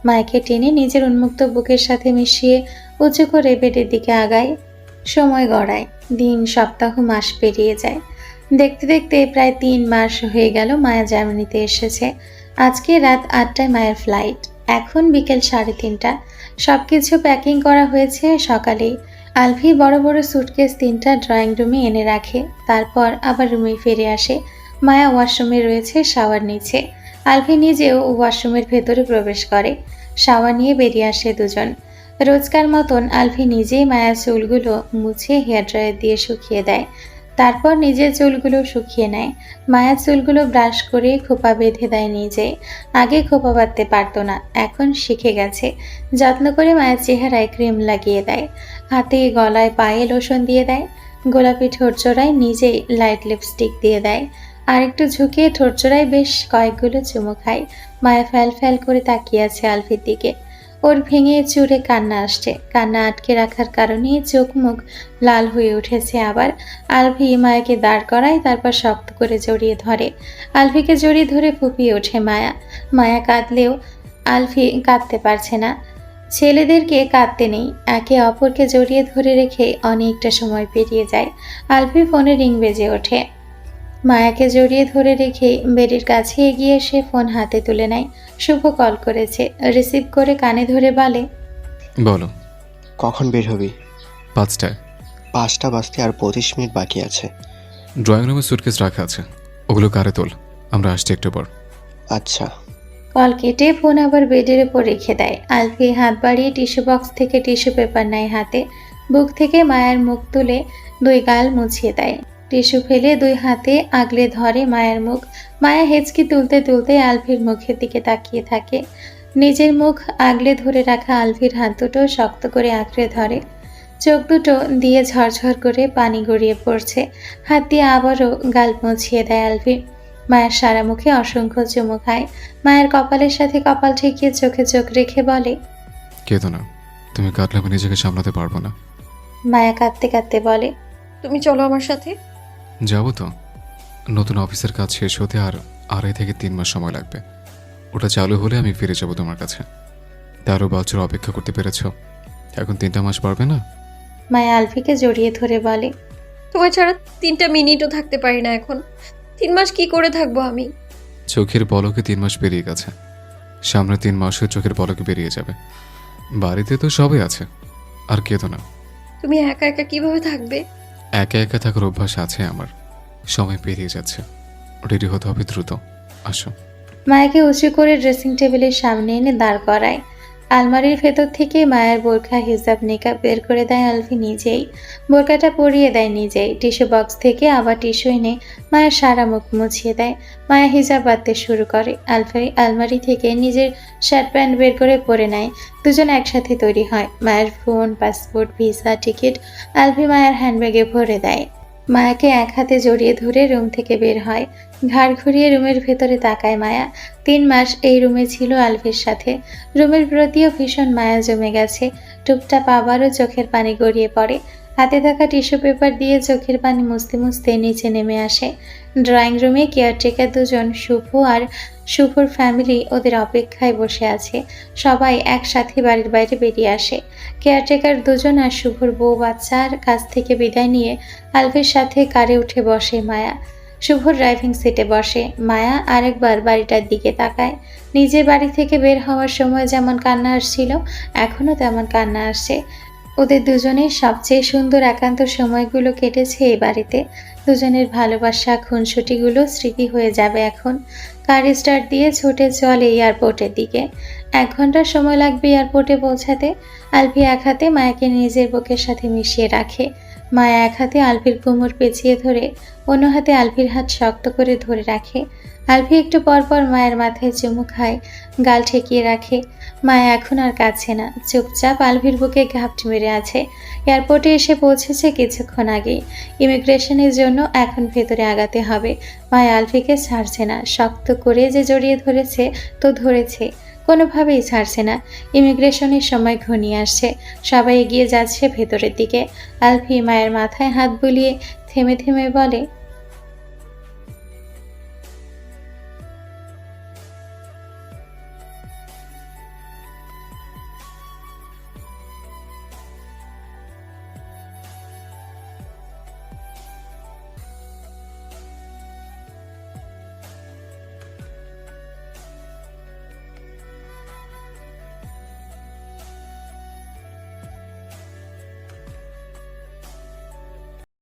মায়াকে টেনে নিজের উন্মুক্ত বুকের সাথে মিশিয়ে উঁচু করে বেডের দিকে আগায়। সময় গড়ায়, দিন সপ্তাহ মাস পেরিয়ে যায়। দেখতে দেখতে প্রায় 3 মাস হয়ে গেল মায়া জার্মানিতে এসেছে। আজকে রাত 8টায় মায়ের ফ্লাইট। এখন বিকেল 3:30। সব কিছু প্যাকিং করা হয়েছে সকালেই। আলফি বড় বড় সুটকেস 3টা ড্রয়িং রুমে এনে রাখে, তারপর আবার রুমে ফিরে আসে। মায়া ওয়াশরুমে রয়েছে শাওয়ার নিচ্ছে। আলফি নিজেও ওয়াশরুমের ভেতরে প্রবেশ করে। শাওয়ার নিয়ে বেরিয়ে আসে দুজন। রোজকার মতন আলফি নিজেই মায়ার চুলগুলো মুছে হেয়ার ড্রায়ার দিয়ে শুকিয়ে দেয়। তারপর নিজের চুলগুলো শুকিয়ে নেয়। মায়ার চুলগুলো ব্রাশ করে খোপা বেঁধে দেয় নিজে। আগে খোপা বাঁধতে পারতো না, এখন শিখে গেছে। যত্ন করে মায়ের চেহারায় ক্রিম লাগিয়ে দেয়। হাতে গলায় পায়ে লোশন দিয়ে দেয়। গোলাপি ঠোঁটজোড়ায় নিজেই লাইট লিপস্টিক দিয়ে দেয়। আর একটু ঝুঁকিয়ে ঠোঁটজোড়ায় বেশ কয়েকগুলো চুমু খায়। মায়া ফ্যাল ফ্যাল করে তাকিয়ে আছে আলফির দিকে। ওর ভেঙে চুরে কান্না আসছে। কান্না আটকে রাখার কারণে চোখ মুখ লাল হয়ে উঠেছে আবার। আলফি মায়াকে দাঁড় করায়, তারপর শক্ত করে জড়িয়ে ধরে। আলফিকে জড়িয়ে ধরে ফুপিয়ে ওঠে মায়া। মায়া কাঁদলেও আলফি কাঁদতে পারছে না। ছেলেদেরকে কাঁদতে নেই। একে অপরকে জড়িয়ে ধরে রেখে অনেকটা সময় পেরিয়ে যায়। আলফির ফোনে রিং বেজে ওঠে। মায়াকে জড়িয়ে ধরে রেখে বেডের কাছে এগিয়ে এসে ফোন হাতে তুলে নেয়। শুভ কল করেছে। রিসিভ করে কানে ধরে বলে, বলো। কখন বের হবি? 5টায়। 5টা বাজতে আর 25 মিনিট বাকি আছে। ড্রয়িং রুমে সুটকেস রাখা আছে, ওগুলো কারে তোল, আমরা আসছি একটু পর। আচ্ছা। কল কেটে ফোন আবার বেডের উপর রেখে দেয়। আলফি হাত বাড়িয়ে টিস্যু বক্স থেকে টিস্যু পেপার নেয় হাতে। বুক থেকে মায়ের মুখ তুলে 2 গাল মুছিয়ে দেয়। টিস্যু ফেলে 2 হাতে আগলে ধরে মায়ের মুখ। মায়া হেঁচকি তুলতে তুলতে আলফির মুখের দিকে তাকিয়ে থাকে। নিজের মুখ আগলে ধরে রাখা আলফির হাত দুটো শক্ত করে আঁকড়ে ধরে। চোখ দুটো দিয়ে ঝরঝর করে পানি গড়িয়ে পড়ছে। হাত দিয়ে আবারও গাল মুছিয়ে দেয় আলফি। মায়ের সারা মুখে অসংখ্য চুমু খায়। মায়ের কপালের সাথে কপাল ঠেকিয়ে চোখে চোখ রেখে বলে, কেঁদো না, তুমি কাঁদলে আমি নিজেকে সামলাতে পারবো না। মায়া কাঁদতে কাঁদতে বলে, তুমি চলো আমার সাথে। যাবো তো, নতুন অফিসের কাজ শেষ হতে আর 2.5 থেকে 3 মাস সময় লাগবে। ওটা চালু হলে আমি ফিরে যাবো তোমার কাছে। 13 বছর অপেক্ষা করতে পেরেছ, এখন 3টা মাস পারবে না? মায়া আলফিকে জড়িয়ে ধরে বলে, তোমার ছাড়া 3টা মিনিটও থাকতে পারি না এখন। 3 মাস কি করে থাকবো আমি? চোখের পলকে 3 মাস পেরিয়ে গেছে, সামনে 3 মাসও চোখের পলকে বেরিয়ে যাবে। বাড়িতে তো সবাই আছে, আর কেঁদো না। তুমি একা একা কিভাবে থাকবে? একা একা থাকার অভ্যাস আছে আমার। সময় পেরিয়ে যাচ্ছে, রেডি হতে হবে দ্রুত। আসো। মায়াকে উঁচু করে ড্রেসিং টেবিলের সামনে এনে দাঁড় করায়। আলমারির ভেতর থেকে মায়ের বোরখা হিজাব নিকাব বের করে দেয় আলফি নিজেই। বোরকাটা পরিয়ে দেয় নিজেই। টিস্যু বক্স থেকে আবার টিস্যু এনে মায়ের সারা মুখ মুছিয়ে দেয়। মায়া হিজাব বাঁধতে শুরু করে। আলফি আলমারি থেকে নিজের শার্ট প্যান্ট বের করে পরে নেয়। দুজন একসাথে তৈরি হয়। মায়ের ফোন, পাসপোর্ট, ভিসা, টিকিট আলফি মায়ের হ্যান্ডব্যাগে ভরে দেয়। মায়াকে এক হাতে জড়িয়ে ধরে রুম থেকে বের হয়। ঘাড় ঘুরিয়ে রুমের ভেতরে তাকায় মায়া। 3 মাস এই রুমে ছিল আলফির সাথে। রুমের প্রতিও ভীষণ মায়া জমে গেছে। টুপটাপ আবারও চোখের পানি গড়িয়ে পড়ে। হাতে থাকা টিস্যু পেপার দিয়ে চোখের পানি মুছতে মুছতে নিচে নেমে আসে। ড্রয়িং রুমে কেয়ারটেকার দুজন, শুভ আর শুভর ফ্যামিলি ওদের অপেক্ষায় বসে আছে। সবাই একসাথে বাড়ির বাইরে বেরিয়ে আসে। কেয়ারটেকার দুজন আর শুভর বউ বাচ্চার কাছ থেকে বিদায় নিয়ে আলফির সাথে কারে উঠে বসে মায়া। শুভ ড্রাইভিং সিটে বসে। মায়া আরেকবার বাড়িটার দিকে তাকায়। নিজের বাড়ি থেকে বের হওয়ার সময় যেমন কান্না আসছিল, এখনও তেমন কান্না আসছে। ওদের দুজনের সবচেয়ে সুন্দর একান্ত সময়গুলো কেটেছে এই বাড়িতে। দুজনের ভালোবাসা খুনসুটিগুলো স্মৃতি হয়ে যাবে এখন। কার স্টার্ট দিয়ে ছুটে চলে এয়ারপোর্টের দিকে। 1 ঘন্টার সময় লাগবে এয়ারপোর্টে পৌঁছাতে। আলফি এক হাতে মায়াকে নিজের বুকের সাথে মিশিয়ে রাখে। মায়া এক হাতে আলফির কোমর পেঁচিয়ে ধরে অন্য হাতে আলফির হাত শক্ত করে ধরে রাখে। আলফি একটু পরপর মায়ের মাথায় চুমু খায়, গাল ঠেকিয়ে রাখে। মায়া এখন আর কাছে না, চুপচাপ আলফির বুকে ঘাপটি মেরে আছে। এয়ারপোর্টে এসে পৌঁছেছে কিছুক্ষণ আগেই। ইমিগ্রেশনের জন্য এখন ভেতরে আগাতে হবে। মায়া আলফিকে ছাড়ছে না, শক্ত করে যে জড়িয়ে ধরেছে তো ধরেছে, কোনোভাবেই ছাড়ছে না। ইমিগ্রেশনের সময় ঘনিয়ে আসছে। সবাই এগিয়ে যাচ্ছে ভেতরের দিকে। আলফি মায়ের মাথায় হাত বুলিয়ে থেমে থেমে বলে,